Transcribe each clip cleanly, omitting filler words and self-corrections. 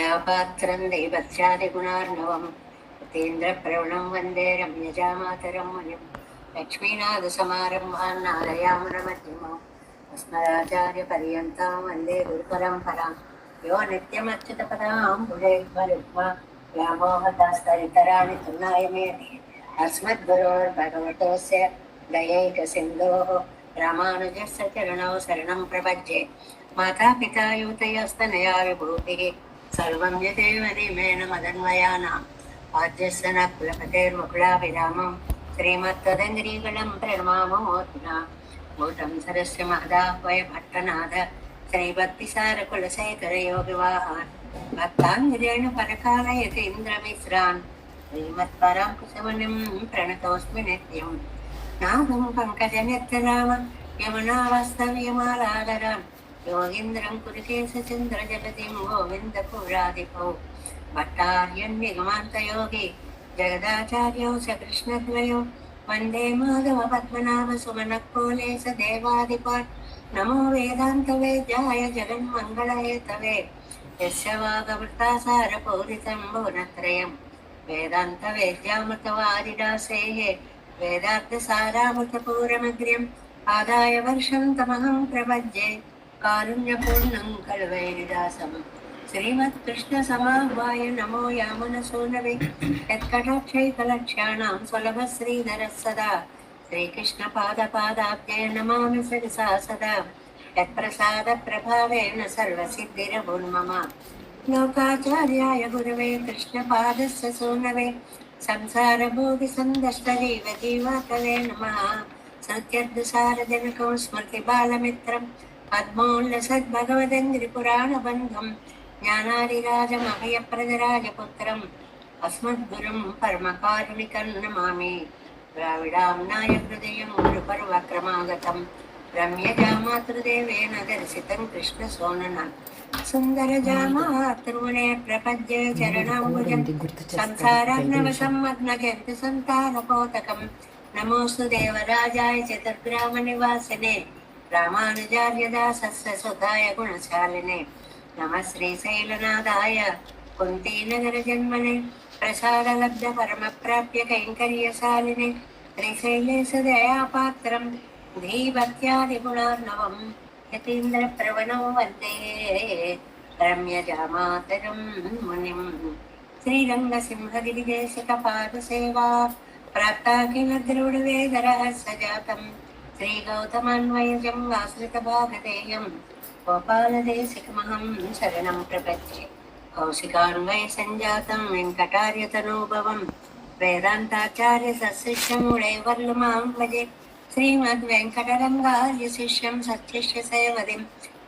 దయాపాత్రం దైవత్యాదిగుణార్ణవం యతీంద్రప్రవణం వందే రమ్యజామాతరం మునిం లక్ష్మీనాథసమారంభాన్ నాదయామునమధ్యమాం అస్మదాచార్యపర్యంతాం వందే గురుపరంపరాం యో నిత్యమచ్యుతపదాంబుజైర్మరుగ్మా వ్యామోహదాస్తరితరాణి తృణాయమేతి అస్మద్గురోర్భగవతోస్య దయైకసిन्धोः రామానుజస్య చరణౌ శరణం ప్రపద్యే మాతాపితా యూతయస్తనయా విభూతిः సర్వం యదేవ ధీమేన మదన్వయానాం ఆద్యస్య న కులపతేర్ముకులాభిరామం శ్రీమత్తదంగ్రీగణం ప్రణమామో మూర్ధ్నా మూఢం సరస్య మహదాహ్వయ భట్టనాథ శ్రీభక్తిసారకులశేఖర యోగివాహాన్ భక్తాంగిరేణు పరకాలయతీంద్రమిశ్రాన్ శ్రీమత్పరాంకుశమునిం ప్రణతోస్మి నిత్యం నాదం పంకజనేత్రరామ యమునావస్తవ్యమాలాధరాన్ యోగీంద్రం కురుకేశచంద్ర జగతిం గోవిందపురాధిపౌ భట్టార్యన్నిగమాంతయోగి జగదాచార్యౌ స కృష్ణద్వయో వందే మాధవ పద్మనాభ సుమనకోలేశ దేవాధిపాన్ నమో వేదాంత వేద్యాయ జగన్మంగళహేతవే యస్య వాగవృతాసారపూరితం భువనత్రయం వేదాంత వేద్యామృతవాదిదాసేః వేదార్థసారామృతపూరమగ్ర్యం ఆదాయ వర్షం తమహం ప్రపద్యే కారుణ్యపూర్ణం కల్వైరిదాసం శ్రీమత్కృష్ణ సమాహ్వాయ నమో యామునసూనవే యత్కటాక్షైకలక్ష్యాణాం సులభ శ్రీధర సదా శ్రీకృష్ణ పాదాబ్జే నమామి శిరసా సదా యత్ప్రసాద ప్రభావేన సర్వసిద్ధిరభుర్మమ లోకాచార్యాయ గురవే కృష్ణపాదస్య సూనవే సంసారభోగి సందష్ట జీవజీవాతవే నమః సత్యర్థసారజనకం స్మృతి బాలమిత్రం పద్మోల్ల సద్భగవదంగ్రిపురాణబంధం జ్ఞానాదిరాజమభయప్రదరాజపుత్రం అస్మద్గురుం పరమకారుణికం నమామి ద్రావిడాంనాయ హృదయం గురుపర్వక్రమాగతం రమ్యజామాతృదేవేన దర్శితం కృష్ణసోనన సుందరజామాతృనే ప్రపద్యే చరణాంబుజం సంసారార్ణవసమ్మగ్నజంతు సంతానపోతకం నమోస్తు దేవరాజాయ చతుర్గ్రామనివాసినే రామానుజార్యదాసస్య సుతాయ గుణశాలినే నమః శ్రీశైలనాథాయ కుంతీనగరజన్మనే ప్రసాదలబ్ధ పరమప్రాప్య కైంకర్యశాలినే శ్రీశైలేశ దయాపాత్రం ధీభక్త్యాదిగుణార్ణవం యతీంద్రప్రవణం వందే రమ్యజామాతరం మునిం శ్రీరంగసింహగిరిదేశికపాదసేవా ప్రాప్తాఖిలద్రుడవేదరహస్యజాతం శ్రీగౌతమాన్వయజం ఆశ్రితభాగధేయం గోపాలదేశికమహం శరణం ప్రపద్యే కౌశికాన్వయ సంజాతం వెంకటార్యతనూభవం వేదాంతాచార్య సశిష్యముడైవర్లమాం భజే శ్రీమద్వెంకటరంగార్య శిష్యం సత్శిష్య సేవదిం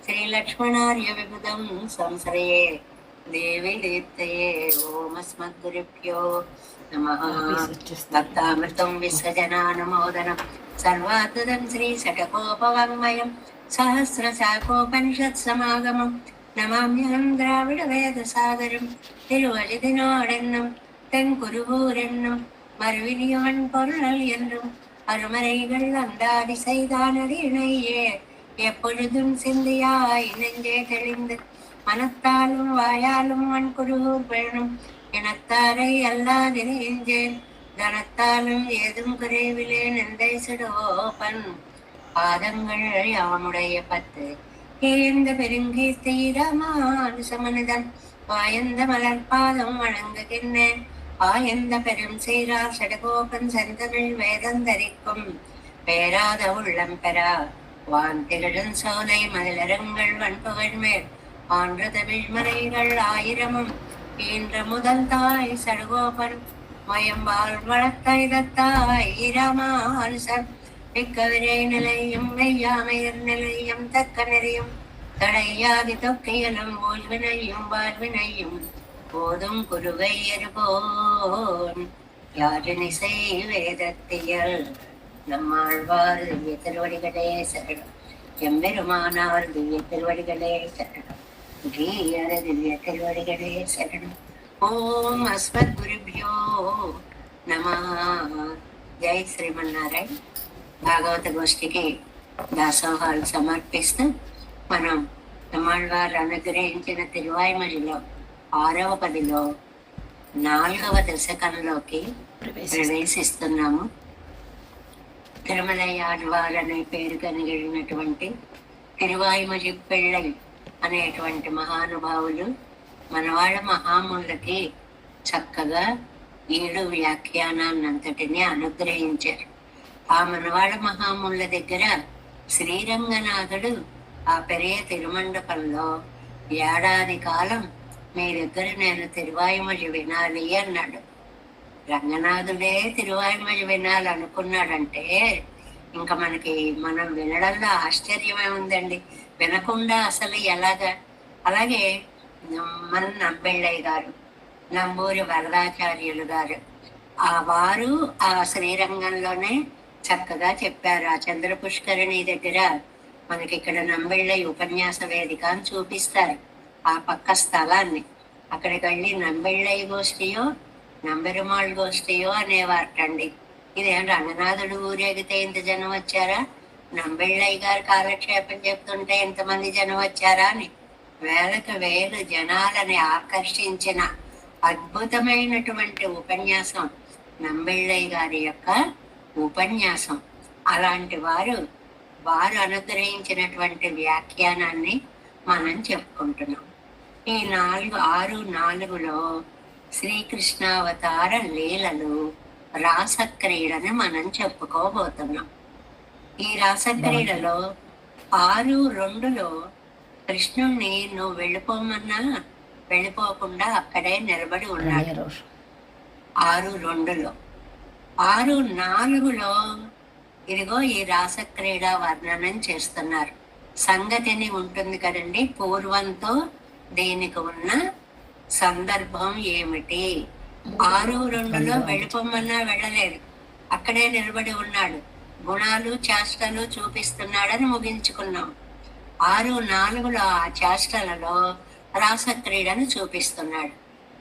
శ్రీలక్ష్మణార్య విబుధం సంశ్రయే దేవి దీప్తయే ఓమస్మద్గురుభ్యో నమః భక్తామృతం విశ్వజనానుమోదనం సర్వాతుదం శ్రీశటకోపవాङ्మయం సహస్రశాఖోపనిషత్సమాగమం నమామ్యహం ద్రావిడవేదసాగరం తిరువழிதினோடென்னும் தென் குருகூரென்னும் மறுவினியவன் பொருள் என்றும் அருமறைகள் அந்தாதி செய்தானடி இணையே எப்பொழுதும் சிந்தியாய் நெஞ்சே தெளிந்து மனத்தாலும் வாயாலும் வன் குருகூர் வேணும் இனத்தாரை அல்லாதிரேஞ்சேன் தனத்தாலும் ஏதும் குறைவிலே நெந்தை சுடோபன் பாதங்கள் யாமுடைய பத்து ஏந்த பெருங்கீர்த்தி ராமானுசமனிதன் வாயந்த மலர்பாதம் வணங்குகின்றேன் ஆயந்த பெரும் சீரார் சடகோபன் செந்தமிழ் வேதந்தரிக்கும் பேராத உள்ளம் பெறா வான் திகழும் சோலை மதிலரங்கள் வன்புகழ் மேல் ஆன்ற தமிழ் மறைகள் ஆயிரமும் ஈன்ற முதல் தாய் சடகோபன் மயம்பால் வளர்த்தாய் ராமானுசன் மிக்கவிரை நிலையும் மெய்யாமையர் நிலையும் தக்க நெறியும் தடையாதி தொக்கையலும் ஓல்வினையும் வாழ்வினையும் போதும் குருவை எருபோன் யாழினிசை வேதத்தியல் நம்மாழ்வார் திவ்ய திருவடிகளே சரணம் எம்பெருமானார் திவ்ய திருவடிகளே சரணம் கீயர திவ்ய திருவடிகளே சரணம் ఓం అస్మద్గురుభ్యో నమః. జై శ్రీమన్నారాయణ. భాగవత గోష్ఠికి దాసోహాలు సమర్పిస్తూ మనం నమ్మాళ్ళవారు అనుగ్రహించిన తిరువాయిమడిలో 6వ పదిలో 4వ దశకంలోకి ప్రవేశిస్తున్నాము. తిరుమలయాழ்వార్ అనే పేరు కలిగినటువంటి తిరువాయిమలి పిళ్ళై అనేటువంటి మహానుభావులు మనవాళ్ళ మహాములకి చక్కగా 7 వ్యాఖ్యానాన్నంతటిని అనుగ్రహించారు. ఆ మనవాళ్ళ మహాముల దగ్గర శ్రీరంగనాథుడు ఆ పెరియ తిరుమండపంలో ఏడాది కాలం మీ దగ్గర నేను తిరువాయిమలి వినాలి అన్నాడు. రంగనాథుడే తిరువాయిమలి వినాలనుకున్నాడంటే ఇంకా మనం వినడంలో ఆశ్చర్యమే ఉందండి. వినకుండా అసలు ఎలాగా? అలాగే మన నంబెళ్ళయ్య గారు, నంబూరి వరదాచార్యులు గారు వారు ఆ శ్రీరంగంలోనే చక్కగా చెప్పారు. ఆ చంద్ర పుష్కరిణి దగ్గర మనకి ఇక్కడ నంబెళ్ళయ్య ఉపన్యాస వేదిక అని చూపిస్తారు. ఆ పక్క స్థలాన్ని అక్కడికి వెళ్ళి నంబెళ్ళయ్య గోష్ఠియో నంబెరుమాళ్ గోష్ఠియో అనేవారటండి. ఇదేం రంగనాథుడు ఊరేగితే ఇంత జనం వచ్చారా, నంబెళ్ళయ్య గారు కాలక్షేపం చెప్తుంటే ఇంతమంది జనం వచ్చారా అని వేలకు వేలు జనాలని ఆకర్షించిన అద్భుతమైనటువంటి ఉపన్యాసం నంబెళ్ళయ్య గారి యొక్క ఉపన్యాసం. అలాంటి వారు అనుగ్రహించినటువంటి వ్యాఖ్యానాన్ని మనం చెప్పుకుంటున్నాం. ఈ 6:4లో శ్రీకృష్ణావతార లీలలు రాసక్రీడని మనం చెప్పుకోబోతున్నాం. ఈ రాసక్రీడలో 6:2లో కృష్ణుణ్ణి నువ్వు వెళ్ళిపోమన్నా వెళ్ళిపోకుండా అక్కడే నిలబడి ఉన్నాడు 6:2లో. 6:4లో ఇదిగో ఈ రాసక్రీడ వర్ణనం చేస్తున్నారు. సంగతిని ఉంటుంది కదండి, పూర్వంతో దీనికి ఉన్న సందర్భం ఏమిటి? 6:2లో వెళ్ళిపోమన్నా వెళ్ళలేదు, అక్కడే నిలబడి ఉన్నాడు, గుణాలు చేష్టలు చూపిస్తున్నాడని ముగించుకున్నాం. 6:4లో ఆ చేష్టలలో రాసక్రీడను చూపిస్తున్నాడు.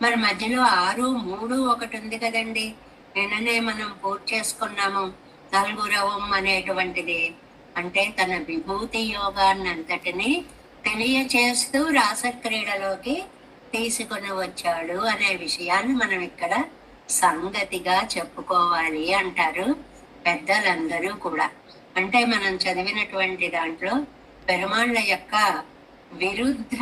మరి మధ్యలో 6:3 ఒకటి ఉంది కదండి, నిన్ననే మనం పూర్తి చేసుకున్నాము. 4వ అనేటువంటిది అంటే తన విభూతి యోగాన్ని అంతటిని తెలియచేస్తూ రాసక్రీడలోకి తీసుకొని వచ్చాడు అనే విషయాన్ని మనం ఇక్కడ సంగతిగా చెప్పుకోవాలి అంటారు పెద్దలందరూ కూడా. అంటే మనం చదివినటువంటి దాంట్లో పెరుమాళ్ళ యొక్క విరుద్ధ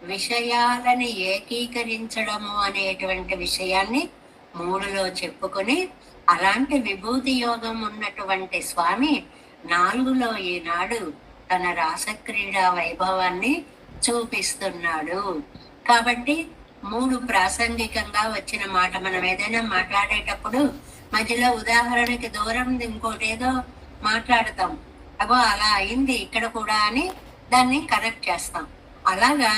విషయాలని ఏకీకరించడము అనేటువంటి విషయాన్ని 3లో చెప్పుకొని, అలాంటి విభూతి యోగం ఉన్నటువంటి స్వామి 4లో ఈనాడు తన రాసక్రీడా వైభవాన్ని చూపిస్తున్నాడు. కాబట్టి 3 ప్రాసంగికంగా వచ్చిన మాట. మనం ఏదైనా మాట్లాడేటప్పుడు మధ్యలో ఉదాహరణకి దూరం ఇంకోటి ఏదో మాట్లాడతాం, అగో అలా అయింది ఇక్కడ కూడా అని దాన్ని కరెక్ట్ చేస్తాం. అలాగా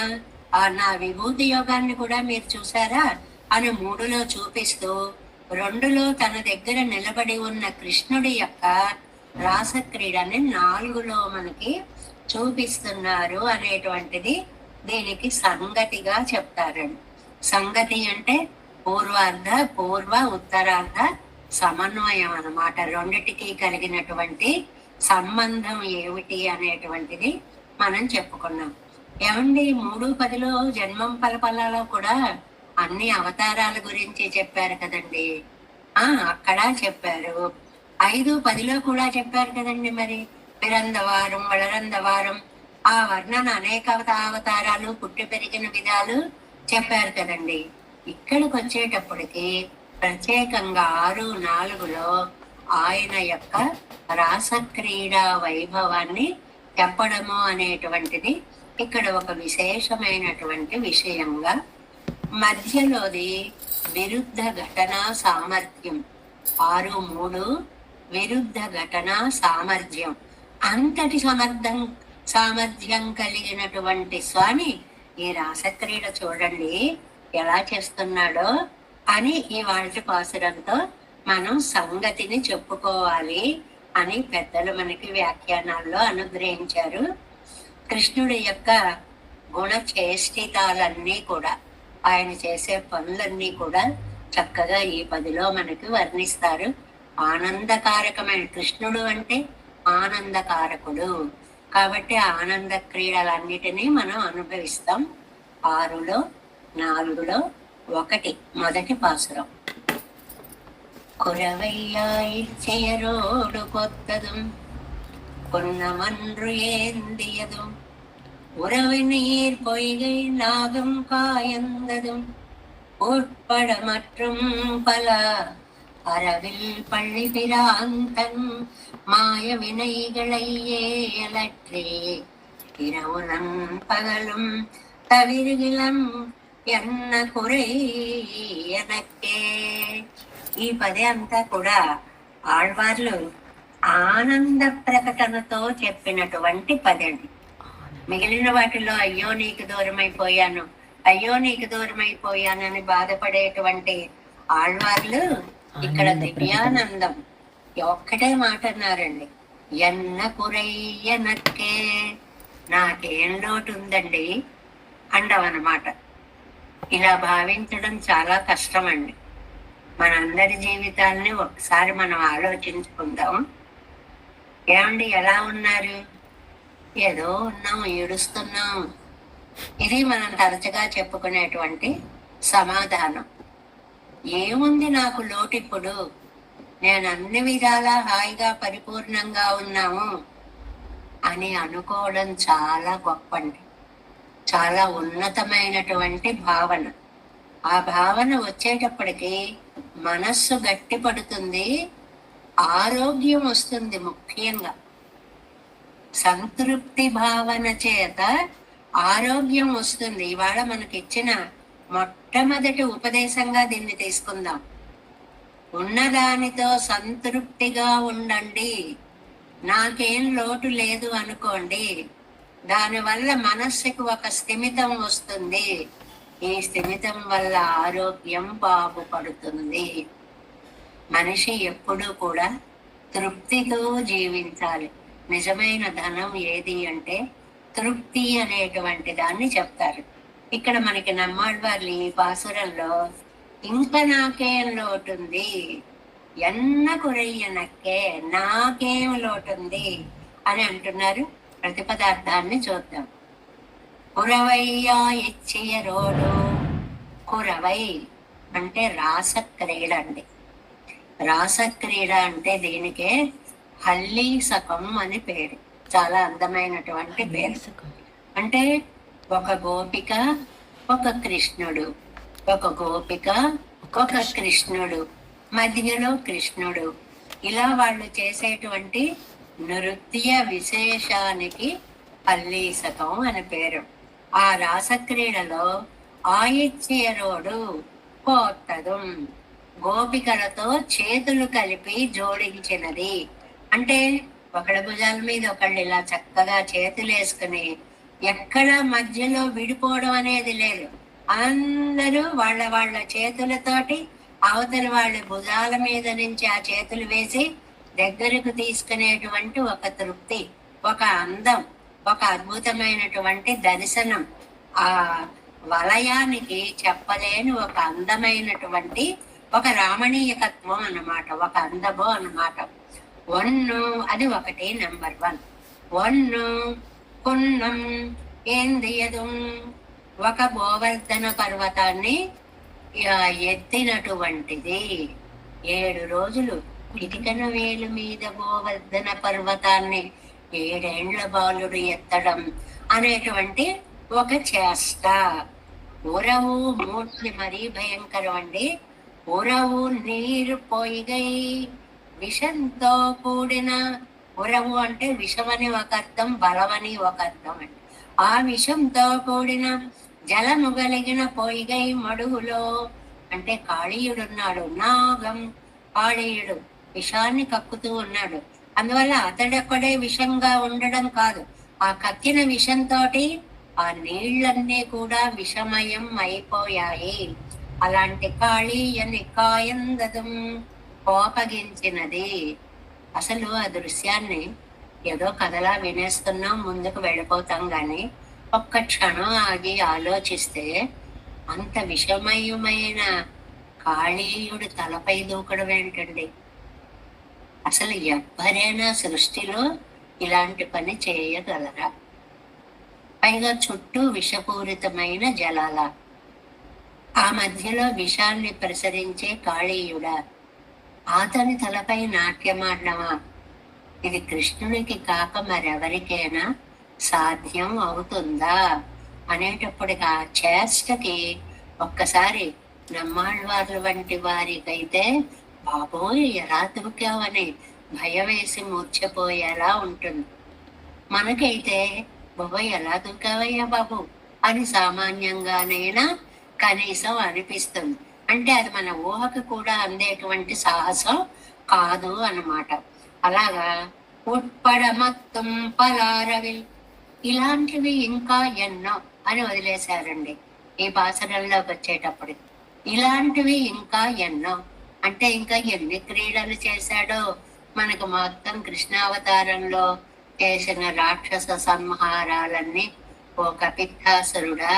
నా విభూతి యోగాన్ని కూడా మీరు చూసారా అని 3లో చూపిస్తూ 2లో తన దగ్గర నిలబడి ఉన్న కృష్ణుడి యొక్క రాసక్రీడని 4లో మనకి చూపిస్తున్నారు అనేటువంటిది దీనికి సంగతిగా చెప్తారండి. సంగతి అంటే పూర్వ ఉత్తరార్ధ సమన్వయం అన్నమాట. రెండిటికి కలిగినటువంటి సంబంధం ఏమిటి అనేటువంటిది మనం చెప్పుకున్నాం. ఏమండి 3:10లో జన్మం పలపలలో కూడా అన్ని అవతారాల గురించి చెప్పారు కదండి. అక్కడ చెప్పారు. 5:10లో కూడా చెప్పారు కదండి. మరి పిరందవారం వళరందవారం ఆ వర్ణన అనేక అవతారాలు పుట్టి పెరిగిన విధాలు చెప్పారు కదండి. ఇక్కడికి వచ్చేటప్పటికి ప్రత్యేకంగా 6:4లో ఆయన యొక్క రాసక్రీడా వైభవాన్ని చెప్పడము అనేటువంటిది ఇక్కడ ఒక విశేషమైనటువంటి విషయంగా. మధ్యలోది విరుద్ధ ఘటనా సామర్థ్యం. 6:3 విరుద్ధ ఘటనా సామర్థ్యం. అంతటి సామర్థ్యం కలిగినటువంటి స్వామి ఈ రాసక్రీడ చూడండి ఎలా చేస్తున్నాడో అని ఈ వాళ్ళ పాసురంతో మనం సంగతిని చెప్పుకోవాలి అని పెద్దలు మనకి వ్యాఖ్యానాల్లో అనుగ్రహించారు. కృష్ణుడి యొక్క గుణ చేష్టితాలన్నీ కూడా, ఆయన చేసే పనులన్నీ కూడా చక్కగా ఈ 10లో మనకి వర్ణిస్తారు. ఆనందకారకమైన కృష్ణుడు అంటే ఆనందకారకుడు కాబట్టి ఆనంద క్రీడలన్నిటినీ మనం అనుభవిస్తాం. 6లో 4లో 1 మొదటి పాసురం. குரவையாயிற்செயரோடு கொத்ததும் பொன்னமன்று ஏந்தியதும் உறவு நீர் பொய்கை நாகம் காயந்ததும் உட்பட மற்றும் பல அறவில் பள்ளி பிராந்தன் மாய வினைகளை ஏலற்றே இரவுனம் பகலும் తవిరిగిలం ఎన్న కురై ఎనక్కే. ఈ పదే అంతా కూడా ఆళ్వార్లు ఆనంద ప్రకటనతో చెప్పినటువంటి పదండి. మిగిలిన వాటిలో అయ్యో నీకు దూరమైపోయాను, అయ్యో నీకు దూరమైపోయానని బాధపడేటువంటి ఆళ్వార్లు ఇక్కడ దివ్యానందం ఒక్కటే మాట అన్నారండి. ఎన్న కురయ్యనక్కే, నాకేం లోటు ఉందండి అండవన్నమాట. ఇలా భావించడం చాలా కష్టం అండి. మనందరి జీవితాలని ఒకసారి మనం ఆలోచించుకుందాం. ఏమండి ఎలా ఉన్నారు? ఏదో ఉన్నాం, ఏడుస్తున్నాం. ఇది మనం తరచుగా చెప్పుకునేటువంటి సమాధానం. ఏముంది నాకు లోటు ఇప్పుడు, నేను అన్ని విధాలా హాయిగా పరిపూర్ణంగా ఉన్నాము అని అనుకోవడం చాలా గొప్పండి. చాలా ఉన్నతమైనటువంటి భావన. ఆ భావన వచ్చేటప్పటికి మనస్సు గట్టి పడుతుంది, ఆరోగ్యం వస్తుంది. ముఖ్యంగా సంతృప్తి భావన చేత ఆరోగ్యం వస్తుంది. ఇవాళ మనకి ఇచ్చిన మొట్టమొదటి ఉపదేశంగా దీన్ని తీసుకుందాం. ఉన్నదానితో సంతృప్తిగా ఉండండి. నాకేం లోటు లేదు అనుకోండి. దానివల్ల మనస్సుకు ఒక స్థిమితం వస్తుంది. ఈ స్థిమితం వల్ల ఆరోగ్యం బాగుపడుతుంది. మనిషి ఎప్పుడూ కూడా తృప్తితో జీవించాలి. నిజమైన ధనం ఏది అంటే తృప్తి అనేటువంటి దాన్ని చెప్తారు. ఇక్కడ మనకి నమ్మాళ్వార్లు ఈ పాసురంలో ఇంకా నాకేం లోటుంది, ఎన్న కురయ్యనక్కే, నాకేం లోటుంది అని అంటున్నారు. ప్రతిపదార్థాన్ని చూద్దాం. కురవయ్యా ఇచ్చియ రోడు. కురవై అంటే రాసక్రీడ అండి. రాసక్రీడ అంటే దీనికే హల్లీసకం అని పేరు. చాలా అందమైనటువంటి పేరు. అంటే ఒక గోపిక, ఒక కృష్ణుడు, ఒక గోపిక, ఒక కృష్ణుడు, మధ్యలో కృష్ణుడు, ఇలా వాళ్ళు చేసేటువంటి నృత్య విశేషానికి హల్లీసకం అని పేరు. ఆ రాసక్రీడలో ఆయిత్యరోడు కోత్తదం, గోపికలతో చేతులు కలిపి జోడించినది. అంటే ఒకళ్ళ భుజాల మీద ఒకళ్ళు ఇలా చక్కగా చేతులు వేసుకుని ఎక్కడ మధ్యలో విడిపోవడం అనేది లేదు. అందరూ వాళ్ళ వాళ్ళ చేతులతోటి అవతలి వాళ్ళ భుజాల మీద నుంచి ఆ చేతులు వేసి దగ్గరకు తీసుకునేటువంటి ఒక తృప్తి, ఒక అందం, ఒక అద్భుతమైనటువంటి దర్శనం. ఆ వలయానికి చెప్పలేని ఒక అందమైనటువంటి ఒక రామణీయకత్వం అన్నమాట, ఒక అందము అన్నమాట. ఒన్ను అది ఒకటి, నెంబర్ 1. ఒన్ను కున్నం ఏందియదు, ఒక గోవర్ధన పర్వతాన్ని ఎత్తినటువంటిది. 7 రోజులు ఇటికన వేలు మీద గోవర్ధన పర్వతాన్ని 7 ఏండ్ల బాలుడు ఎత్తడం అనేటువంటి ఒక చేష్ట. ఉరవు మూర్తి మరీ భయంకరం అండి. ఉరవు నీరు పొయ్యగై, విషంతో కూడిన. ఉరవు అంటే విషమని ఒక అర్థం, బలమని ఒక అర్థం అండి. ఆ విషంతో కూడిన జలము కలిగిన పొయ్యగై మడుగులో, అంటే కాళీయుడున్నాడు. నాగం కాళీయుడు విషాన్ని కక్కుతూ ఉన్నాడు. అందువల్ల అతడొక్కడే విషంగా ఉండడం కాదు, ఆ కక్కిన విషంతో ఆ నీళ్లన్నీ కూడా విషమయం అయిపోయాయి. అలాంటి కాళీయని కాయందదం, కోపగించినది. అసలు ఆ దృశ్యాన్ని ఏదో కథలా వినేస్తున్నాం, ముందుకు వెళ్ళిపోతాం. గాని ఒక్క క్షణం ఆగి ఆలోచిస్తే అంత విషమయమైన కాళీయుడు తలపై దూకడం ఏంటండి? అసలు ఎవ్వరైనా సృష్టిలో ఇలాంటి పని చేయగలరా? పైగా చుట్టూ విషపూరితమైన జలాల. ఆ మధ్యలో విషాన్ని ప్రసరించే కాళీయుడా, అతని తలపై నాట్యమాడమా? ఇది కృష్ణునికి కాక మరెవరికైనా సాధ్యం అవుతుందా అనేటప్పటికి ఆ చేష్టకి ఒక్కసారి నమ్మాళ్ళవార్ల వంటి వారికైతే బాబోయ్ ఎలా దూకావని భయం వేసి మూర్ఛపోయేలా ఉంటుంది. మనకైతే బాబోయ్ ఎలా దూకావయ్యా బాబు అని సామాన్యంగానైనా కనీసం అనిపిస్తుంది. అంటే అది మన ఊహకు కూడా అందేటువంటి సాహసం కాదు అన్నమాట. అలాగా ఉట్పడమత్తం పలారవిల్ ఇలాంటివి ఇంకా ఎన్నో అని వదిలేశారండి ఈ పాసరంలోకి వచ్చేటప్పుడు. ఇలాంటివి ఇంకా ఎన్నో అంటే ఇంకా ఎన్ని క్రీడలు చేశాడో మనకు మొత్తం కృష్ణావతారంలో చేసిన రాక్షస సంహారాలన్నీ ఓ కపిత్తాసురుడా,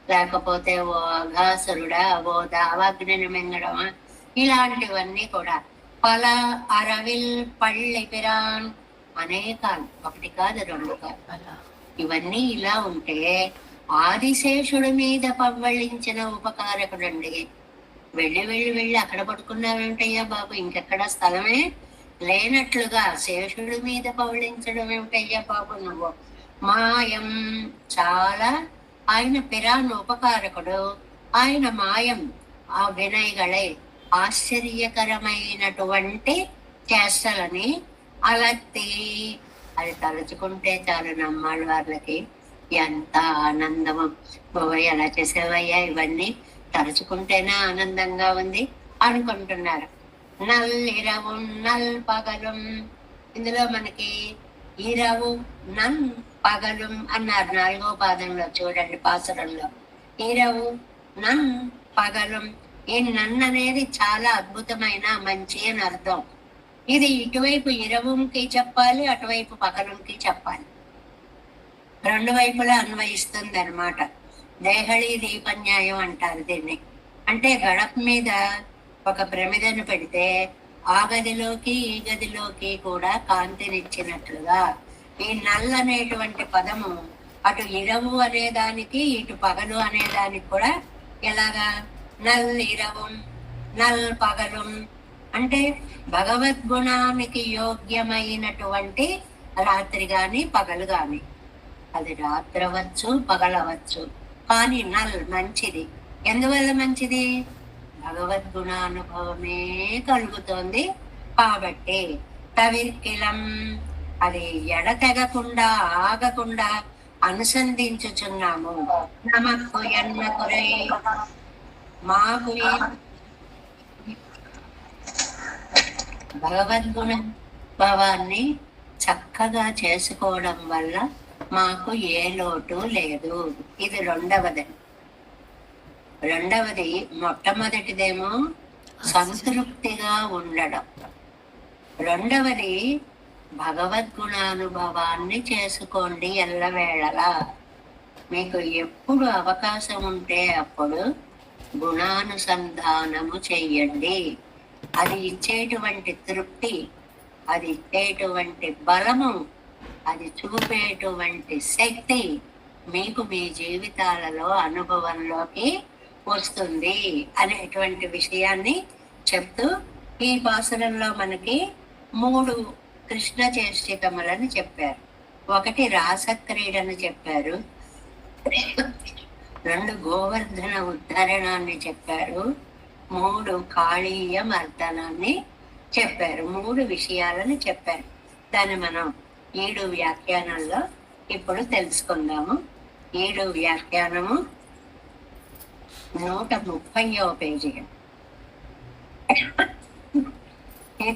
లేకపోతే ఓ అఘాసురుడా, ఓ దావాగ్నిని మింగడమా, ఇలాంటివన్నీ కూడా పల అరవిల్ పళ్ళి పిరాన్ అనేకాలు, ఒకటి కాదు రెండు కాదు. ఇవన్నీ ఇలా ఉంటే ఆదిశేషుడి మీద పవ్వళించిన ఉపకారకుడండి. వెళ్ళి వెళ్ళి వెళ్ళి అక్కడ పడుకున్నావేమిటయ్యా బాబు, ఇంకెక్కడ స్థలమే లేనట్లుగా శేషుడి మీద పవళించడం ఏమిటయ్యా బాబు నువ్వు. మాయం చాలా ఆయన పిరాను ఉపకారకుడు, ఆయన మాయం ఆ వినయగళై ఆశ్చర్యకరమైనటువంటి చేష్టలని అలత్తి అది తలుచుకుంటే చాలు నమ్మాళ్ళ వాళ్ళకి ఎంత ఆనందము. బాబోయ్ ఎలా చేసేవయ్యా ఇవన్నీ, తలుచుకుంటేనే ఆనందంగా ఉంది అనుకుంటున్నారు. నల్లిరవు నల్ పగలం, ఇందులో మనకి ఇరవు నన్ పగలం అన్నారు 4వ పాదంలో చూడండి పాసురంలో. ఇరవు నన్ పగలం, ఈ నన్ అనేది చాలా అద్భుతమైన మంచి అని అర్థం. ఇది ఇటువైపు ఇరవుకి చెప్పాలి, అటువైపు పగలంకి చెప్పాలి, రెండు వైపులా అన్వయిస్తుంది అనమాట. దేహళీ దీపన్యాయం అంటారు దీన్ని. అంటే గడప మీద ఒక ప్రమిదను పెడితే ఆ గదిలోకి ఈ గదిలోకి కూడా కాంతినిచ్చినట్లుగా ఈ నల్ అనేటువంటి పదము అటు ఇరవు అనేదానికి ఇటు పగలు అనేదానికి కూడా ఎలాగా నల్ ఇరవం నల్ పగలం అంటే భగవద్గుణానికి యోగ్యమైనటువంటి రాత్రి గాని పగలు గాని, అది రాత్రి అవ్వచ్చు పగలవచ్చు, కానీ నల్ మంచిది. ఎందువల్ల మంచిది? భగవద్గుణానుభవమే కలుగుతోంది కాబట్టి. తవిర్కిలం అది ఎడతెగకుండా ఆగకుండా అనుసంధించుచున్నాము. నమకు ఎన్న కొరై మాకు భగవద్గుణ భావాన్ని చక్కగా చేసుకోవడం వల్ల మాకు ఏ లోటు లేదు. ఇది రెండవది మొట్టమొదటిదేమో సంతృప్తిగా ఉండడం, రెండవది భగవద్గుణానుభవాన్ని చేసుకోండి ఎల్లవేళలా. మీకు ఎప్పుడు అవకాశం ఉంటే అప్పుడు గుణానుసంధానము చెయ్యండి. అది ఇచ్చేటువంటి తృప్తి, అది ఇచ్చేటువంటి బలము, అది చూపేటువంటి శక్తి మీకు మీ జీవితాలలో అనుభవంలోకి వస్తుంది అనేటువంటి విషయాన్ని చెప్తూ ఈ పాసురంలో మనకి 3 కృష్ణ చేష్టితములను చెప్పారు. ఒకటి రాసక్రీడను చెప్పారు, 2 గోవర్ధన ఉద్ధరణాన్ని చెప్పారు, 3 కాళీయ మర్దనాన్ని చెప్పారు. 3 విషయాలను చెప్పారు. దాన్ని మనం 7 వ్యాఖ్యానాల్లో ఇప్పుడు తెలుసుకుందాము. 7 వ్యాఖ్యానము 130వ పేజీ.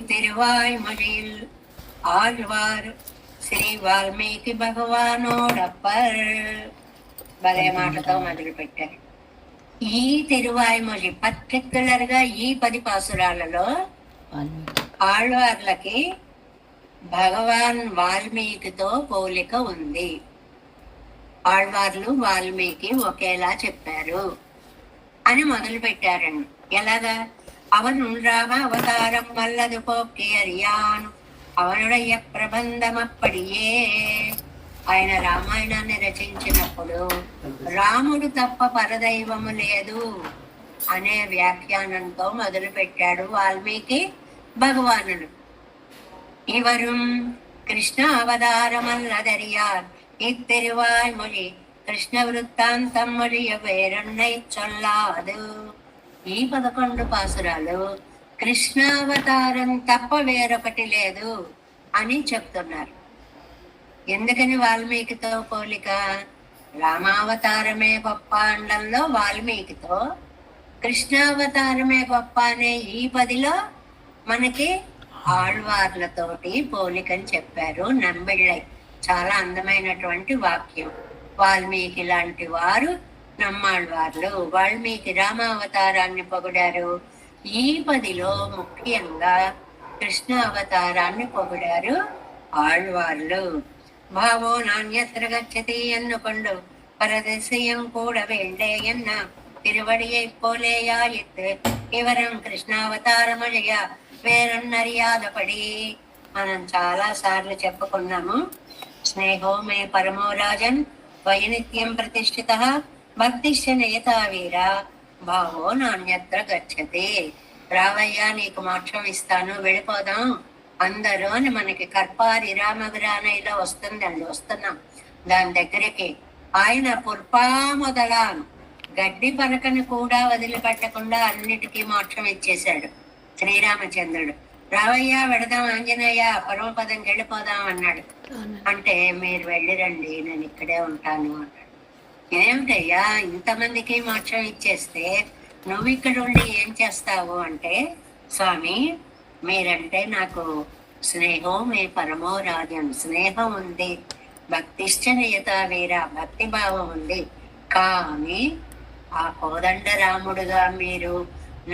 திருவாய்மொழியில் ஆழ்வார் శ్రీ వాల్మీకి భగవానోడప్పర్ భలే మాటతో మొదలు పెట్టారు. ఈ తిరువాయిమొഴി పర్టిక్యులర్ గా ఈ 10 పాసురాలలో ఆళ్వార్లకి భగవాన్ వాల్మీకితో పోలిక ఉంది. ఆళ్వార్లు వాల్మీకి ఒకేలా చెప్పారు అని మొదలు పెట్టారండి. ఎలాగా? அவனுன்றாம அவதாரம் வல்லது போக்கி அறியான் அவனுடைய ప్రబంధం అప్పడియే. ఆయన రామాయణాన్ని రచించినప్పుడు రాముడు తప్ప పరదైవము లేదు అనే వ్యాఖ్యానంతో మొదలుపెట్టాడు వాల్మీకి భగవానుడు. இவரும் கிருஷ்ண அவதாரமல்லதறியார் இத்திருவாய்மொழி కృష్ణ వృత్తాంతం మొழிయ వేరన్నై చొల్లాదు. ఈ 11 పాసురాలు కృష్ణావతారం తప్ప వేరొకటి లేదు అని చెప్తున్నారు. ఎందుకని వాల్మీకితో పోలిక? రామావతారమే గొప్ప అండంలో వాల్మీకితో, కృష్ణావతారమే గొప్ప అనే ఈ 10లో మనకి ఆళ్వార్లతోటి పోలికని చెప్పారు. నంబిళ్ళై చాలా అందమైనటువంటి వాక్యం. వాల్మీకి లాంటి వారు నమ్మాళ్వార్లు. వాల్మీకి రామావతారాన్ని పొగిడారు. ఈ 10లో ముఖ్యంగా కృష్ణ అవతారాన్ని పొగిడారు ఆళ్వార్లు. భావో నాణ్యత్ర గచ్చతి ఎన్నుకొండు పరదశయం కూడా వేండే ఎన్న తిరువడియై పోలేయాయిత్ ఇవరం కృష్ణావతారమజయ వేరన్నర్యాదపడి. మనం చాలా సార్లు చెప్పుకున్నాము. స్నేహో మే పరమో రాజన్ వైనిత్యం ప్రతిష్ఠిత భక్తిశ్చ నియతావీర భావో నాణ్యత్ర గచ్చతి. రావయ్యా నీకు మోక్షం ఇస్తాను, వెళ్ళిపోదాం అందరూ అని మనకి కర్పారి రామగ్రానైలో వస్తుందండి. వస్తున్నాం దాని దగ్గరికి. ఆయన పుల్పా మొదలాను గడ్డి పరకను కూడా వదిలిపెట్టకుండా అన్నిటికీ మోక్షం ఇచ్చేశాడు శ్రీరామచంద్రుడు. రావయ్యా వెడదాం ఆంజనేయ పరమపదంకి వెళ్ళిపోదాం అన్నాడు. అంటే మీరు వెళ్ళిరండి నేను ఇక్కడే ఉంటాను అన్నాడు. ఏమిటయ్యా ఇంతమందికి మోక్షం ఇచ్చేస్తే నువ్వు ఇక్కడ ఉండి ఏం చేస్తావు అంటే, స్వామి మీరంటే నాకు స్నేహం మీ పరమో రాజ్యం, స్నేహం ఉంది, భక్తిష్ట నియత వీర భక్తి భావం ఉంది. కానీ ఆ కోదండ రాముడుగా మీరు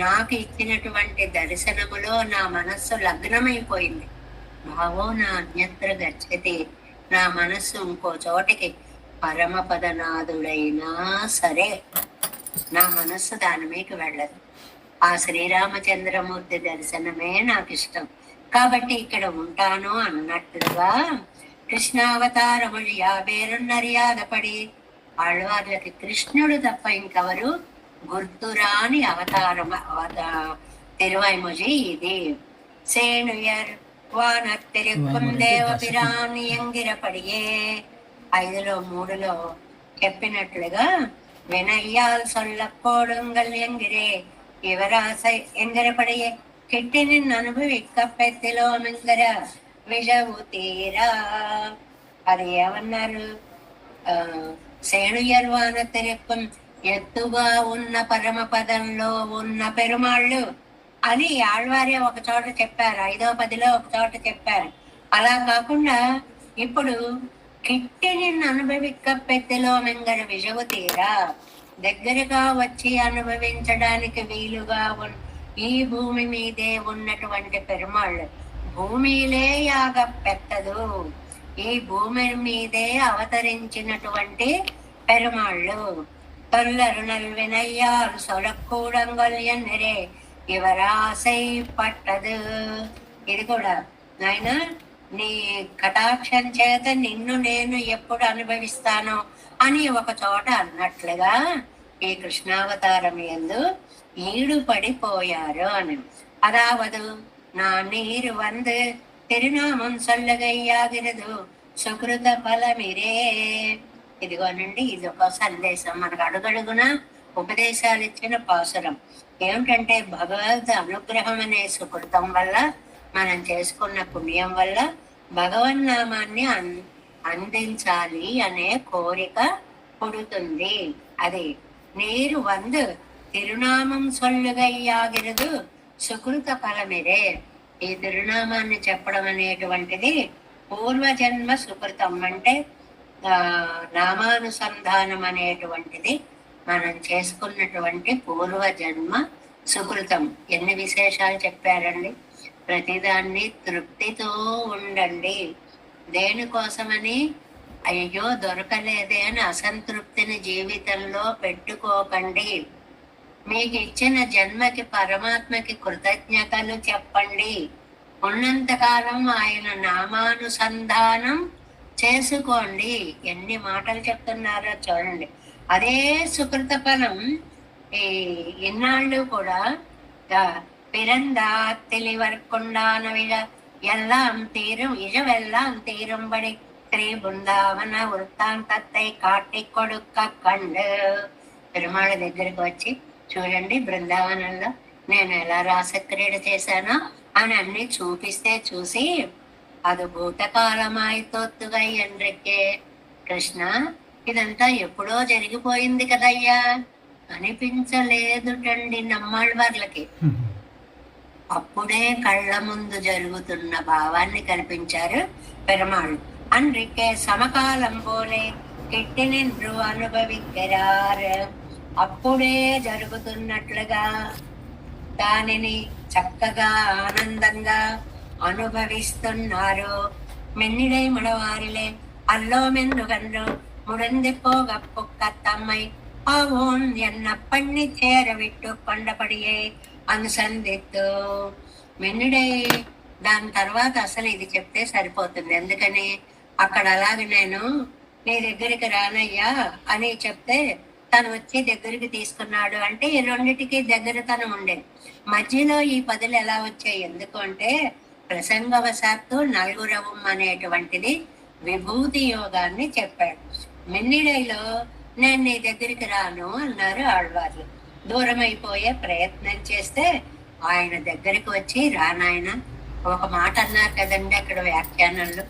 నాకు ఇచ్చినటువంటి దర్శనములో నా మనస్సు లగ్నమైపోయింది. భావో నా అన్యత్ర గచ్చతి, నా మనస్సు ఇంకో చోటికి పరమపదనాథుడైనా సరే నా మనస్సు దాని మీకు వెళ్ళదు. ఆ శ్రీరామచంద్రమూర్తి దర్శనమే నాకు ఇష్టం కాబట్టి ఇక్కడ ఉంటాను అన్నట్లుగా కృష్ణావతారములు 50 నర్యాదపడి ఆళ్వార్లకి కృష్ణుడు తప్ప ఇంకెవరు గుర్తురాని అవతారం తిరువైమొഴി ఇది. సేనుయర్ వానత్తిరిక్కుం దేవపిరాని ఎంగిరపడియే 5లో 3లో చెప్పినట్లుగా వినయ్యాల్ సొల్లపోడుంగల్ ఎంగిరే ఇవరాసై ఎంగిరపడియే కిట్టిని అనుభవిక్క పెత్తిలో మింగర విషవు తీరా. అది ఏమన్నారు? సేనుయర్వాన తిరుక్కుం ఎత్తుగా ఉన్న పరమపదంలో ఉన్న పెరుమాళ్ళు అని ఆళ్వారే ఒక చోట చెప్పారు. 5వ 10లో ఒక చోట చెప్పారు. అలా కాకుండా ఇప్పుడు కిట్టిని అనుభవిక్క పెద్దలో మింగర విజవు తీరా దగ్గరగా వచ్చి అనుభవించడానికి వీలుగా ఈ భూమి మీదే ఉన్నటువంటి పెరుమాళ్ళు. భూమిలే యాగ పెట్టదు, ఈ భూమి మీదే అవతరించినటువంటి పెరుమాళ్ళు. తొల్లరుణల్ వినయ్యాల్ సొలక్కూడంగల్ ఎన్నరే ఇవరాసై పట్టదు. ఇది కూడా నాయన నీ కటాక్షం చేత నిన్ను నేను ఎప్పుడు అనుభవిస్తానో అని ఒక చోట అన్నట్లుగా ఈ కృష్ణావతారం యందు ఈడు పడిపోయారు అని. అదావదు నా నీరు వందు తిరునామం సొల్లగయ్యాగిరదు సుకృత ఫలమిరే. ఇదిగోనండి ఇది ఒక సందేశం. మనకు అడుగడుగున ఉపదేశాలు ఇచ్చిన పాసురం ఏమిటంటే భగవద్ అనుగ్రహం అనే సుకృతం వల్ల మనం చేసుకున్న పుణ్యం వల్ల భగవన్నామాన్ని అందించాలి అనే కోరిక పుడుతుంది. అది నీరు వందు తిరునామం సొల్లుగయ్యాగిరదు సుకృత ఫలమిరే. ఈ తిరునామాన్ని చెప్పడం అనేటువంటిది పూర్వజన్మ సుకృతం. అంటే నామానుసంధానం అనేటువంటిది మనం చేసుకున్నటువంటి పూర్వజన్మ సుకృతం. ఎన్ని విశేషాలు చెప్పారండి. ప్రతిదాన్ని తృప్తితో ఉండండి. దేనికోసమని అయ్యో దొరకలేదే అని అసంతృప్తిని జీవితంలో పెట్టుకోకండి. మీకు ఇచ్చిన జన్మకి పరమాత్మకి కృతజ్ఞతలు చెప్పండి. ఉన్నంతకాలం ఆయన నామానుసంధానం చేసుకోండి. ఎన్ని మాటలు చెప్తున్నారో చూడండి. అదే సుకృత ఫలం ఈ ఇన్నాళ్ళు కూడా பிறந்தாத்திலிவர்கொண்டானவிழ எல்லாம் தீரும் இழவெல்லாம் தீரும்படி ஸ்ரீ బృందావన వృత్తాంతத்தை కాటి కొడుక్క కండు. పెరుమాళ దగ్గరికి వచ్చి చూడండి, బృందావనంలో నేను ఎలా రాసక్రీడ చేశానో అని అన్ని చూపిస్తే చూసి అది భూతకాలమాయి తొత్తుగై ఎండ్రికే, కృష్ణ ఇదంతా ఎప్పుడో జరిగిపోయింది కదయ్యా అనిపించలేదుటండి నమ్మాళ్ళవార్లకి. అప్పుడే కళ్ళ ముందు జరుగుతున్న భావాన్ని కల్పించారు పెరుమాళ్ళు. అన్రికే సమకాలం పోలే కిట్టినిండ్రు అనుభవించారు. అప్పుడే జరుగుతున్నట్లుగా దానిని చక్కగా ఆనందంగా అనుభవిస్తున్నారు. మెన్నిడై మడవారిలే అల్లో మెందుగన్ను ముడంది పోగప్పుక్క తమ్మై ఆవోన్ ఎన్న పన్ని చేరవిట్టు కొండపడియే అనుసంధిత్తు. మెన్నిడై దాని తర్వాత అసలు ఇది చెప్తే సరిపోతుంది. ఎందుకని అక్కడ అలాగే నేను నీ దగ్గరికి రానయ్యా అని చెప్తే తను వచ్చి దగ్గరికి తీసుకున్నాడు అంటే ఈ రెండిటికి దగ్గరతనం ఉండేది. మధ్యలో ఈ పదులు ఎలా వచ్చాయి? ఎందుకు అంటే ప్రసంగవశాత్తు నలుగురవం అనేటువంటిది విభూతి యోగాన్ని చెప్పాడు. మిన్నిడైలో నేను నీ దగ్గరికి రాను అన్నారు ఆళ్వార్లు. దూరం అయిపోయే ప్రయత్నం చేస్తే ఆయన దగ్గరికి వచ్చి రానాయన ఒక మాట అన్నారు కదండి అక్కడ వ్యాఖ్యానంలో,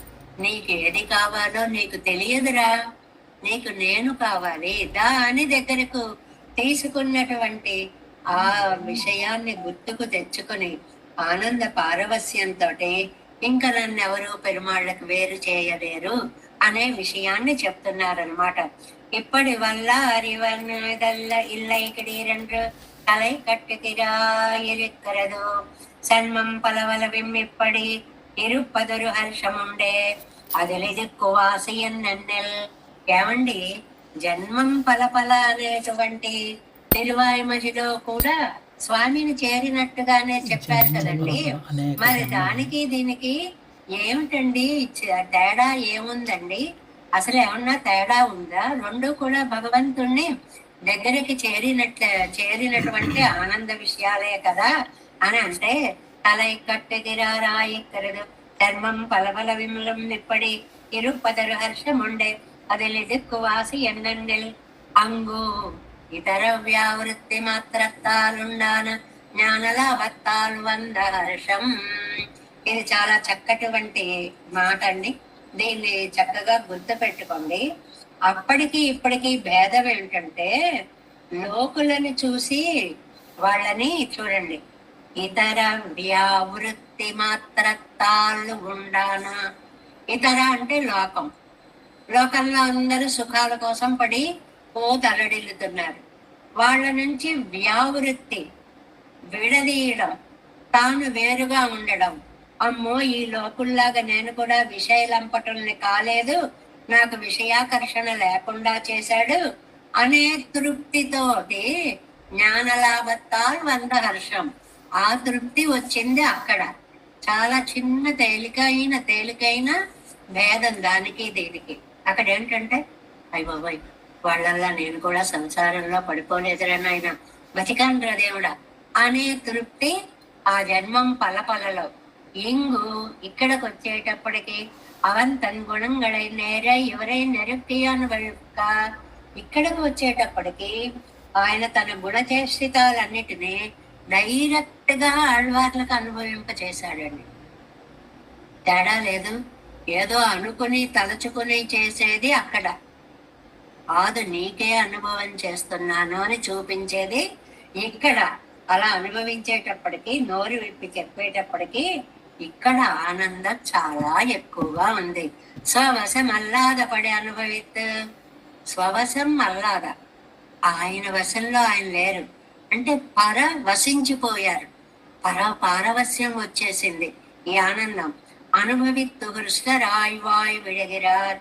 నీకు ఏది కావాలో నీకు తెలియదురా, నీకు నేను కావాలి దాని దగ్గరకు తీసుకున్నటువంటి ఆ విషయాన్ని గుర్తుకు తెచ్చుకుని ఆనంద పారవస్యంతో ఇంకా నన్ను ఎవరు పెరుమాళ్ళకు వేరు చేయలేరు అనే విషయాన్ని చెప్తున్నారనమాట. ఇప్పటి వల్ల அறிவதல்ல இல்லைக்கிடீரென்று தலை கட்டுகிறாயிருக்கிறது சன்மம் பலவலவிம் இப்படி இருப்பதொரு హర్షముండే అదిలిదిక్కు వాసియన్ నన్నెల్. ఏమండి, జన్మం పలపల అనేటువంటి తిరువాయిమజిలో కూడా స్వామిని చేరినట్టుగానే చెప్పారు కదండి. మరి దానికి దీనికి ఏమిటండి తేడా ఏముందండి? అసలు ఏమన్నా తేడా ఉందా? రెండు కూడా భగవంతుణ్ణి దగ్గరికి చేరినటువంటి ఆనంద విషయాలే కదా అని అంటే తలై కట్టుగిరారాయిక్కరదు ధర్మం పలపల విమలం ఇప్పటి ఇరుపదరు హర్షముండే అదిలిదిక్కు వాసి ఎన్నెల్ అంగు ఇతర వ్యావృత్తి మాత్రత్తాలుండాన జ్ఞానలాభత్తాలు వంద హర్షం. ఇది చాలా చక్కటువంటి మాట అండి. దీన్ని చక్కగా గుర్తు పెట్టుకోండి. అప్పటికి ఇప్పటికి భేదం ఏంటంటే లోకులని చూసి వాళ్ళని చూడండి. ఇతర వ్యావృత్తి మాత్రత్తాలు ఉండానా. ఇతర అంటే లోకం. లోకంలో అందరూ సుఖాల కోసం పడి తలడిల్లుతున్నారు. వాళ్ళ నుంచి వ్యావృత్తి విడదీయడం, తాను వేరుగా ఉండడం. అమ్మో ఈ లోకుల్లాగా నేను కూడా విషయలంపటల్ని కాలేదు, నాకు విషయాకర్షణ లేకుండా చేశాడు అనే తృప్తితోటి జ్ఞానలాభత్తాలు వంద హర్షం. ఆ తృప్తి వచ్చింది అక్కడ. చాలా చిన్న తేలికైన భేదం దానికి దీనికి. అక్కడ ఏంటంటే అయ్య బాబాయ్ వాళ్ళల్లా నేను కూడా సంసారంలో పడిపోలేదురా నాయన, బతికాన్రా దేవుడా అనే తృప్తి ఆ జన్మం పలపలలో. ఇంగు ఇక్కడికి వచ్చేటప్పటికి అవన్ తన్ గుణంగళై నేర ఎవరై నెరుక్తియానుక. ఇక్కడికి వచ్చేటప్పటికి ఆయన తన గుణచేష్టితాలన్నిటినీ డైరెక్ట్ గా ఆళ్వార్లకు అనుభవింప చేశాడండి. తేడా లేదు. ఏదో అనుకుని తలచుకుని చేసేది అక్కడ ఆదు నీకే అనుభవం చేస్తున్నాను అని చూపించేది ఇక్కడ. అలా అనుభవించేటప్పటికి నోరు విప్పి చెప్పేటప్పటికి ఇక్కడ ఆనందం చాలా ఎక్కువగా ఉంది. స్వవశం అల్లాద పడి అనుభవిత్. స్వవశం అల్లాద, ఆయన వశంలో ఆయన లేరు అంటే వసించిపోయారు. పారవస్యం వచ్చేసింది ఈ ఆనందం. అనుభవిత్తు హృష్టరాయివాయు విడగిరార్.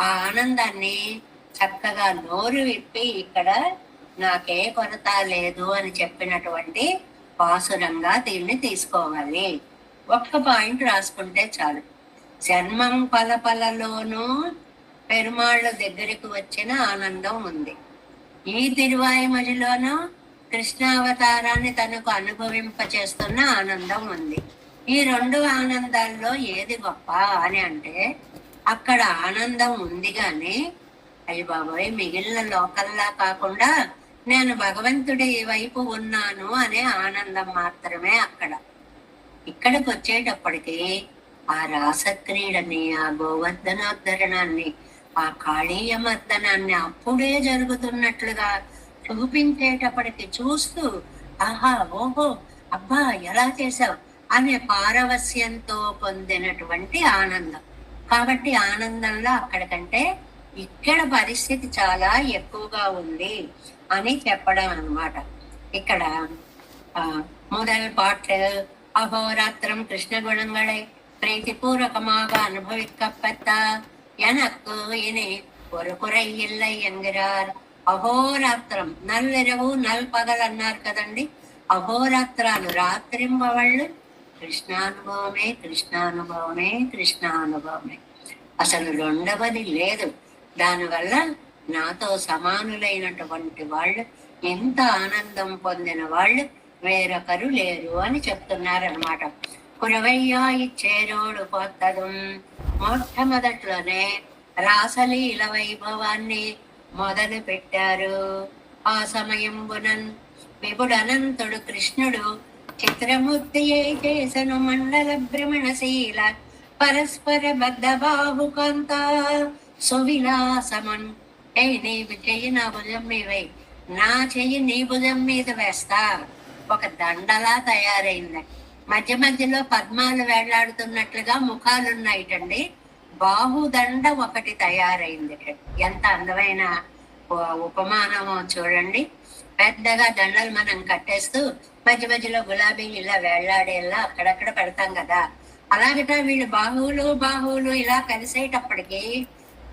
ఆ ఆనందాన్ని చక్కగా నోరు విప్పి ఇక్కడ నాకే కొరత లేదు అని చెప్పినటువంటి పాసురంగా దీన్ని తీసుకోవాలి. ఒక్క పాయింట్ రాసుకుంటే చాలు. జన్మం పలపలలోనూ పెరుమాళ్ళ దగ్గరికి వచ్చిన ఆనందం ఉంది. ఈ తిరువాయిమజిలోనూ కృష్ణావతారాన్ని తనకు అనుభవింపచేస్తున్న ఆనందం ఉంది. ఈ రెండు ఆనందాల్లో ఏది గొప్ప అని అంటే అక్కడ ఆనందం ఉంది కానీ అయ్యి బాబోయ్ మిగిలిన లోకల్లా కాకుండా నేను భగవంతుడి వైపు ఉన్నాను అనే ఆనందం మాత్రమే అక్కడ. ఇక్కడికి వచ్చేటప్పటికి ఆ రాసక్రీడని, ఆ గోవర్ధనోద్ధరణాన్ని, ఆ కాళీయ మర్దనాన్ని అప్పుడే జరుగుతున్నట్లుగా చూపించేటప్పటికి చూస్తూ ఆహా ఓహో అబ్బా ఎలా చేసావు అనే పారవస్యంతో పొందినటువంటి ఆనందం. కాబట్టి ఆనందంలో అక్కడికంటే ఇక్కడ పరిస్థితి చాలా ఎక్కువగా ఉంది అని చెప్పడం అన్నమాట. ఇక్కడ முதல் பாட்டு அகோராத்திரம் கிருஷ்ண குணங்களை பிரீத்திபூர்வகமாக அனுபவிக்கப்பட்ட எனக்கு இனி ஒரு குறை இல்லை என்கிறார். అహోరాత్రం నల్లిరవు నల్పగలు అన్నారు కదండి. అహోరాత్రాలు రాత్రింబవళ్ళు కృష్ణానుభవమే కృష్ణానుభవమే కృష్ణానుభవమే, అసలు రెండవది లేదు. దానివల్ల నాతో సమానులైనటువంటి వాళ్ళు, ఎంత ఆనందం పొందిన వాళ్ళు వేరొకరు లేరు అని చెప్తున్నారనమాట. కురవయ్యా ఇచ్చేరోడు కొత్తదు. మొట్టమొదట్లోనే రాసలీల వైభవాన్ని మొదలు పెట్టారు. ఆ సమయంబునన్ విపుడనంతుడు కృష్ణుడు చిత్రమూర్తి చేసను మండల భ్రమణశీల పరస్పర బద్ధ బాహుకాంత సువిలాసమన్. నీవు చెయ్యి నా భుజం మీద, నా చెయ్యి నీ భుజం మీద వేస్తా. ఒక దండలా తయారైంది. మధ్య మధ్యలో పద్మాలు వేళ్లాడుతున్నట్లుగా ముఖాలున్నాయిటండి. బాహుదండ ఒకటి తయారైంది. ఎంత అందమైన ఉపమానమో చూడండి. పెద్దగా దండలు మనం కట్టేస్తూ మధ్య మధ్యలో గులాబీలు ఇలా వేళ్లాడేలా అక్కడక్కడ పెడతాం కదా. అలాగట వీళ్ళు బాహువులు ఇలా కలిసేటప్పటికి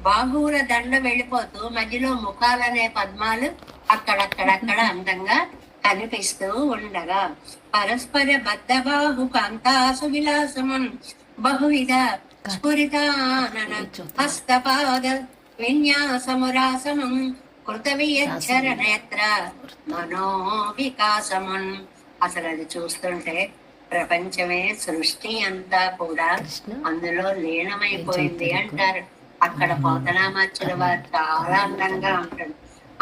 బాహువుల దండ వెళ్ళిపోతూ మధ్యలో ముఖాలనే పద్మాలు అక్కడక్కడక్కడ అందంగా కనిపిస్తూ ఉండగా పరస్పర బద్ధ బాహు కాంతాసు విలాసమున్ బహువిధ స్ఫురితానన హస్తపాద విన్యాసమురాసమున్ కృతవియచ్చర నేత్ర మనోవికాసమున్. అసలు అది చూస్తుంటే ప్రపంచమే సృష్టి అంతా కూడా అందులో లీనమైపోయింది అంటారు. అక్కడ పోతనామాచుల వారు చాలా అందంగా ఉంటాడు.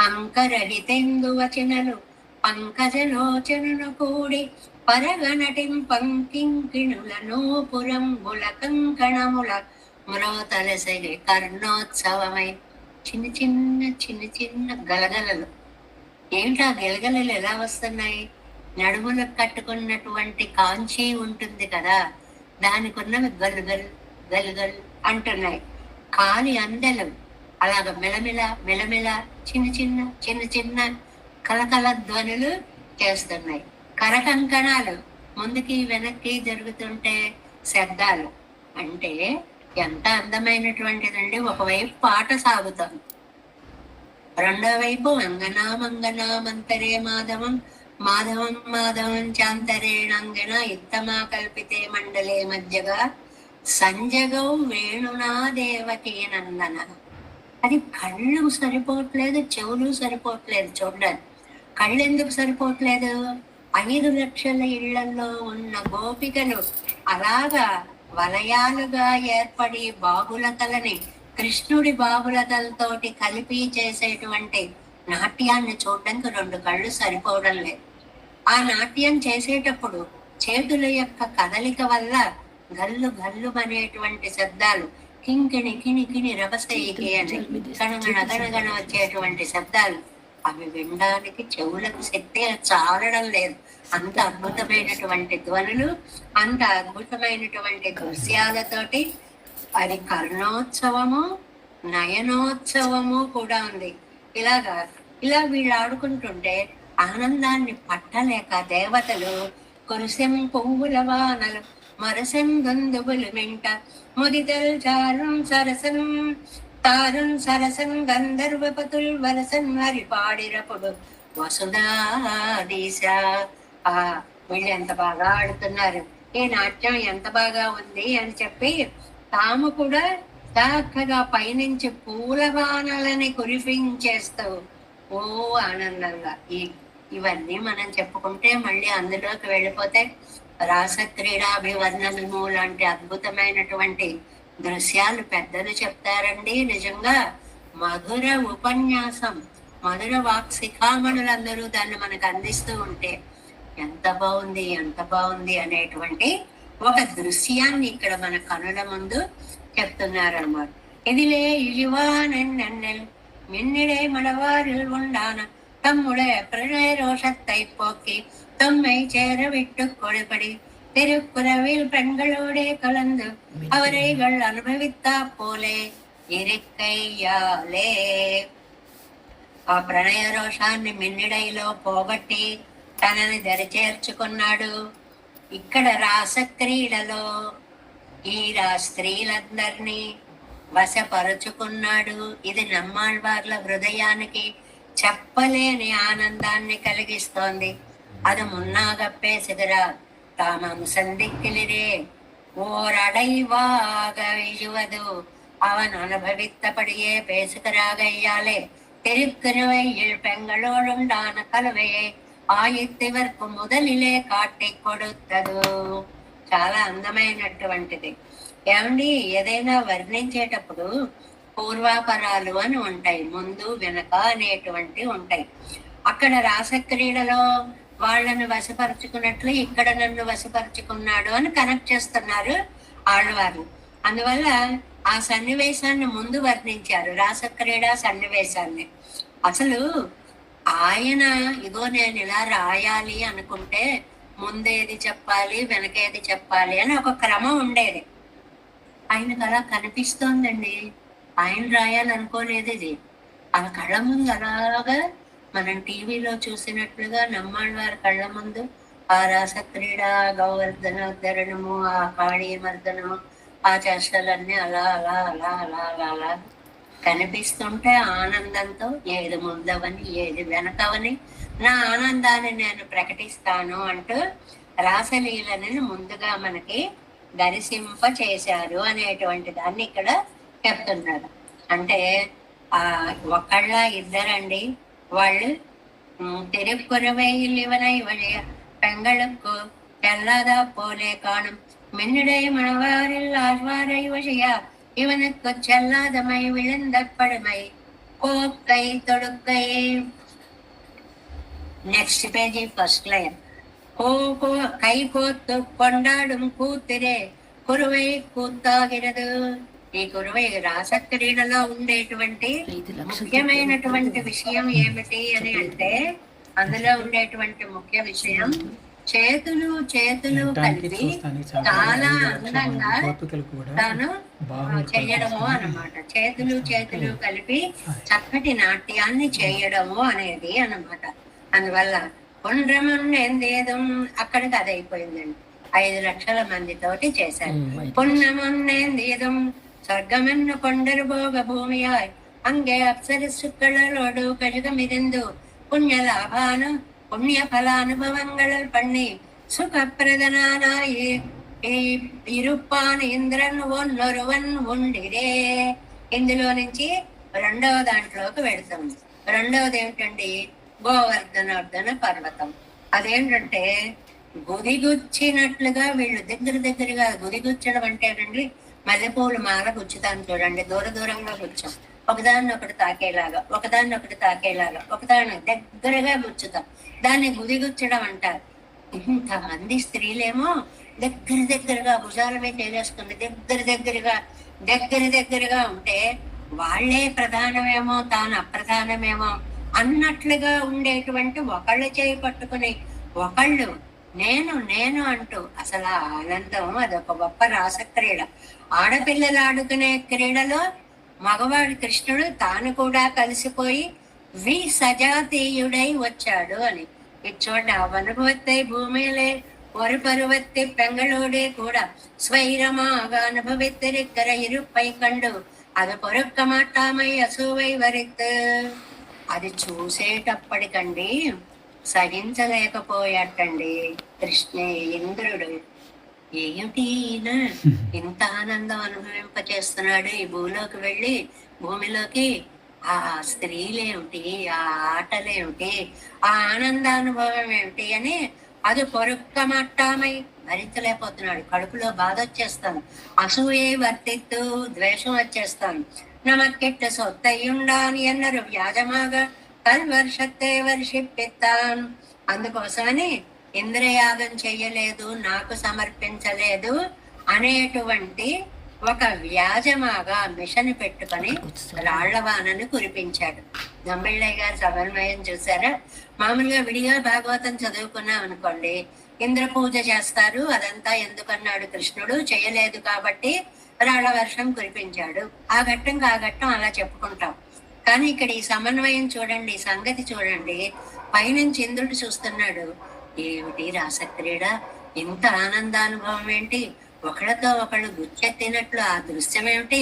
అంకరహితెందు వచనలు పంకజలోచనను కూడి పరగనటిం పంకింకిణులను పురంబుల కంకణముల మ్రోతలసగి కర్ణోత్సవమై చిన్న చిన్న గలగలలు. ఏంటా గలగలలు ఎలా వస్తున్నాయి? నడుములకు కట్టుకున్నటువంటి కాంచి ఉంటుంది కదా, దానికి ఉన్నవి గలుగల్ గలుగల్ అంటున్నాయి. కాలి అందెలు అలాగ మెలమెల చిన్న చిన్న కలకల ధ్వనులు చేస్తున్నాయి. కరకంకణాలు ముందుకి వెనక్కి జరుగుతుంటే శబ్దాలు. అంటే ఎంత అందమైనటువంటిదండి. ఒకవైపు పాట సాగుతాం, రెండో వైపు అంగనామంతరే మాధవం మాధవం మాధవం చాంతరేణంగన ఇత్తమా కల్పితే మండలే మధ్యగా సంజగౌ వేణునా దేవకీ నందన. అది కళ్ళు సరిపోవట్లేదు, చెవులు సరిపోవట్లేదు చూడడానికి. కళ్ళు ఎందుకు సరిపోవట్లేదు? 5 లక్షల ఇళ్లలో ఉన్న గోపికలు అలాగా వలయాలుగా ఏర్పడి బాహులతలని కృష్ణుడి బాహులతలతోటి కలిపి చేసేటువంటి నాట్యాన్ని చూడడానికి 2 కళ్ళు సరిపోవడం లేదు. ఆ నాట్యం చేసేటప్పుడు చేతుల యొక్క కదలిక వల్ల గల్లు గల్లు అనేటువంటి శబ్దాలు, కింకిణి కిణి కిణి రభసైకి అని గణగణ వచ్చేటువంటి శబ్దాలు, అవి వినడానికి చెవులకు శక్తి చాలడం లేదు. అంత అద్భుతమైనటువంటి ధ్వనులు, అంత అద్భుతమైనటువంటి దృశ్యాలతోటి అది కర్ణోత్సవము నయనోత్సవము కూడా ఉంది. ఇలా వీళ్ళు ఆడుకుంటుంటే ఆనందాన్ని పట్టలేక దేవతలు కురిసెం పువ్వుల వానలు మరసెం గంధువులు వెంట ముదితల్ తారుం సరసం గంధర్వపతుల్ వరసన్ హరి పాడిరపుడు వసుధాదీశ. వీళ్ళు ఎంత బాగా ఆడుతున్నారు, ఈ నాట్యం ఎంత బాగా ఉంది అని చెప్పి తాము కూడా చక్కగా పైనుంచి పూలవానలని కురిపించేస్తూ ఓ ఆనందంగా ఈ ఇవన్నీ మనం చెప్పుకుంటే మళ్ళీ అందులోకి వెళ్ళిపోతే రాసక్రీడాభివర్ణనము లాంటి అద్భుతమైనటువంటి దృశ్యాలు పెద్దలు చెప్తారండి. నిజంగా మధుర ఉపన్యాసం, మధుర వాక్శిఖామణులందరూ దాన్ని మనకు అందిస్తూ ఉంటే ఎంత బాగుంది ఎంత బాగుంది అనేటువంటి ఒక దృశ్యాన్ని ఇక్కడ మన కనుల ముందు చెప్తున్నారన్నమాట. ఇదిలే ఇழிవానెన్నెల్ மின்னிடை மணவாரில் உண்டான தம்முடைய பிரணய ரோஷத்தை போக்கி தம்மை சேர விட்டு கொடுபடி திருக்குறவில் பெண்களோடே கலந்து அவரைகள் అనుభవిస్తా పోలే ఇరిక్కయ్యాలే. ఆ ప్రణయ రోషాన్ని మిన్నిడైలో పోగొట్టి తనని దరిచేర్చుకున్నాడు. ఇక్కడ రాసక్రీడలో ఈ స్త్రీలందరినీ వశపరుచుకున్నాడు. ఇది నమ్మాళ్వార్ల హృదయానికి చెప్పలేని ఆనందాన్ని కలిగిస్తోంది. அது முன்னாக பேசுகிறார் தாமம் சந்திக்கிலே ஓரடைவாக விழுவது அவன் அனுபவித்தபடியே பேசுகிறாக ஐயாலே. திருக்குறவையில் பெண்களோடுண்டான கலவையை ఆయిత్తివర్కు మొదలిలే కాటి కొడుతదు. చాలా అందమైనటువంటిది. ఏమండి, ఏదైనా వర్ణించేటప్పుడు పూర్వాపరాలు అని ఉంటాయి, ముందు వెనక అనేటువంటి ఉంటాయి. అక్కడ రాసక్రీడలో వాళ్ళను వశపరుచుకున్నట్లు ఇక్కడ నన్ను వశపరుచుకున్నాడు అని కనెక్ట్ చేస్తున్నారు ఆళ్వారు. అందువల్ల ఆ సన్నివేశాన్ని ముందు వర్ణించారు, రాసక్రీడా సన్నివేశాన్ని. అసలు ఆయన ఇగో నేను ఇలా రాయాలి అనుకుంటే ముందేది చెప్పాలి వెనకేది చెప్పాలి అని ఒక క్రమం ఉండేది. ఆయనకు అలా కనిపిస్తోందండి. ఆయన రాయాలనుకోలేదు ఇది. ఆ కళ్ళ ముందు అలాగా మనం టీవీలో చూసినట్లుగా నమ్మాళ్వారి కళ్ళ ముందు ఆ రాసక్రీడ, గోవర్ధనోద్ధరణము, ఆ కాళీ మర్దనము, ఆ చేష్టలన్నీ అలా అలా అలా అలా అలా అలా కనిపిస్తుంటే ఆనందంతో ఏది ముందవని ఏది వెనకవని నా ఆనందాన్ని నేను ప్రకటిస్తాను అంటూ రాసలీలని ముందుగా మనకి దర్శింప చేశారు అనేటువంటి దాన్ని ఇక్కడ చెప్తున్నారు. అంటే ఆ ఒకళ్ళ ఇద్దరండి వాళ్ళు திருக்குறவையில் இவனை வழிய பெண்களுக்கு செல்லாதா போலே காணும் மின்னிடை மணவாரில் ஆழ்வாரை வழியா இவனுக்கு செல்லாதமை விழுந்த படுமை கோக்கை தொடுக்கை. Next page first line. కై కోత్తు కొండాடும் కూతురే కురువై కూతాగిరదు. ఈ కురువై రాసక్రీడలో ఉండేటువంటి ముఖ్యమైనటువంటి విషయం ఏమిటి అని అంటే, అందులో ఉండేటువంటి ముఖ్య విషయం చేతులు చేతులు కలిపి చాలా అందంగా తాను చేయడము అన్నమాట. చేతులు చేతులు కలిపి చక్కటి నాట్యాన్ని చేయడము అనేది అన్నమాట. అందువల్ల పుణ్యమున్నేందేదం అక్కడికి అది అయిపోయిందండి. 5 లక్షల మందితోటి చేశారు. పుణ్యమున్నేందేదం స్వర్గమెన్ను కొండరు భోగ భూమియాయ్ అంగే అప్సరసుక్களோடு கழுகமிருந்து புண்ணிய லாபானு புண்ணிய பலானுபவங்கள் பண்ணி சுகப்பிரதனானாய் ఇరుప్పాన్ ఇంద్రన్ ఒన్నొరువన్ ఉండిరే. ఇందులో నుంచి రెండవ దాంట్లోకి వెళ్తాం. రెండవది ఏమిటండి, గోవర్ధనోద్ధన పర్వతం. అదేంటంటే గుదిగుచ్చినట్లుగా వీళ్ళు దగ్గరగా గుదిగుచ్చడం అంటేనండి, మల్లెపూలు మాల గుచ్చుతాను చూడండి, దూరంగా గుచ్చాం, ఒకదాన్ని ఒకటి తాకేలాగా ఒకదాన్ని దగ్గరగా గుచ్చుతాం, దాన్ని గుదిగుచ్చడం అంటారు. ఇంతమంది స్త్రీలేమో దగ్గరగా భుజాల మీద చేసేసుకుని దగ్గరగా ఉంటే వాళ్లే ప్రధానమేమో తాను అప్రధానమేమో అన్నట్లుగా ఉండేటువంటి ఒకళ్ళు చేయి పట్టుకుని ఒకళ్ళు నేను అంటూ అసలు ఆనందం. అదొక గొప్ప రాసక్రీడ. ఆడపిల్లలు ఆడుకునే క్రీడలో మగవాడి కృష్ణుడు తాను కూడా కలిసిపోయి సజాతీయుడై వచ్చాడు అని. ఇది చూడండి, అవనుభవத்தை భూమిలే ஒரு பருவத்தை பெங்களோடே கூட ஸ்வைரமாக அனுபவித்திருக்கிற இருப்பை கண்டு அது பொறுக்க మాటామై అసూవై వరిత్తు. అది చూసేటప్పటికండి సహించలేకపోయాటండి ఇంద్రుడు. ఏమిటి ఈయన ఇంత ఆనందం అనుభవింప చేస్తున్నాడు, ఈ భూమిలోకి ఆ స్త్రీలేమిటి, ఆ ఆటలేమిటి, ఆ ఆనందానుభవం ఏమిటి అని అది పొరుక్క మట్టామై భరించలేకపోతున్నాడు. కడుపులో బాధ వచ్చేస్తాను, అసూయే వర్తిత్తు ద్వేషం వచ్చేస్తాను. నమక్కెట్ట సొత్తయ్యుండాని అన్నారు వ్యాజమాగ కల్వర్షత్తే వర్షిప్పిత్తాన్. అందుకోసమని ఇంద్రయాగం చెయ్యలేదు, నాకు సమర్పించలేదు అనేటువంటి ఒక వ్యాజమాగా మిషన్ పెట్టుకొని రాళ్లవానని కురిపించాడు. నమ్మిళ్ళయ్య గారి సమన్వయం చూసారా? మామూలుగా విడిగా భాగవతం చదువుకున్నాం అనుకోండి, ఇంద్ర పూజ చేస్తారు, అదంతా ఎందుకన్నాడు కృష్ణుడు, చేయలేదు కాబట్టి రాళ్ల వర్షం కురిపించాడు. ఆ ఘట్టం అలా చెప్పుకుంటాం. కానీ ఇక్కడ ఈ సమన్వయం చూడండి, ఈ సంగతి చూడండి. పైనుంచి ఇంద్రుడు చూస్తున్నాడు, ఏమిటి రాసక్రీడ, ఇంత ఆనందానుభవం ఏంటి, ఒకళ్ళతో ఒకళ్ళు గుచ్చెత్తినట్లు ఆ దృశ్యం ఏమిటి,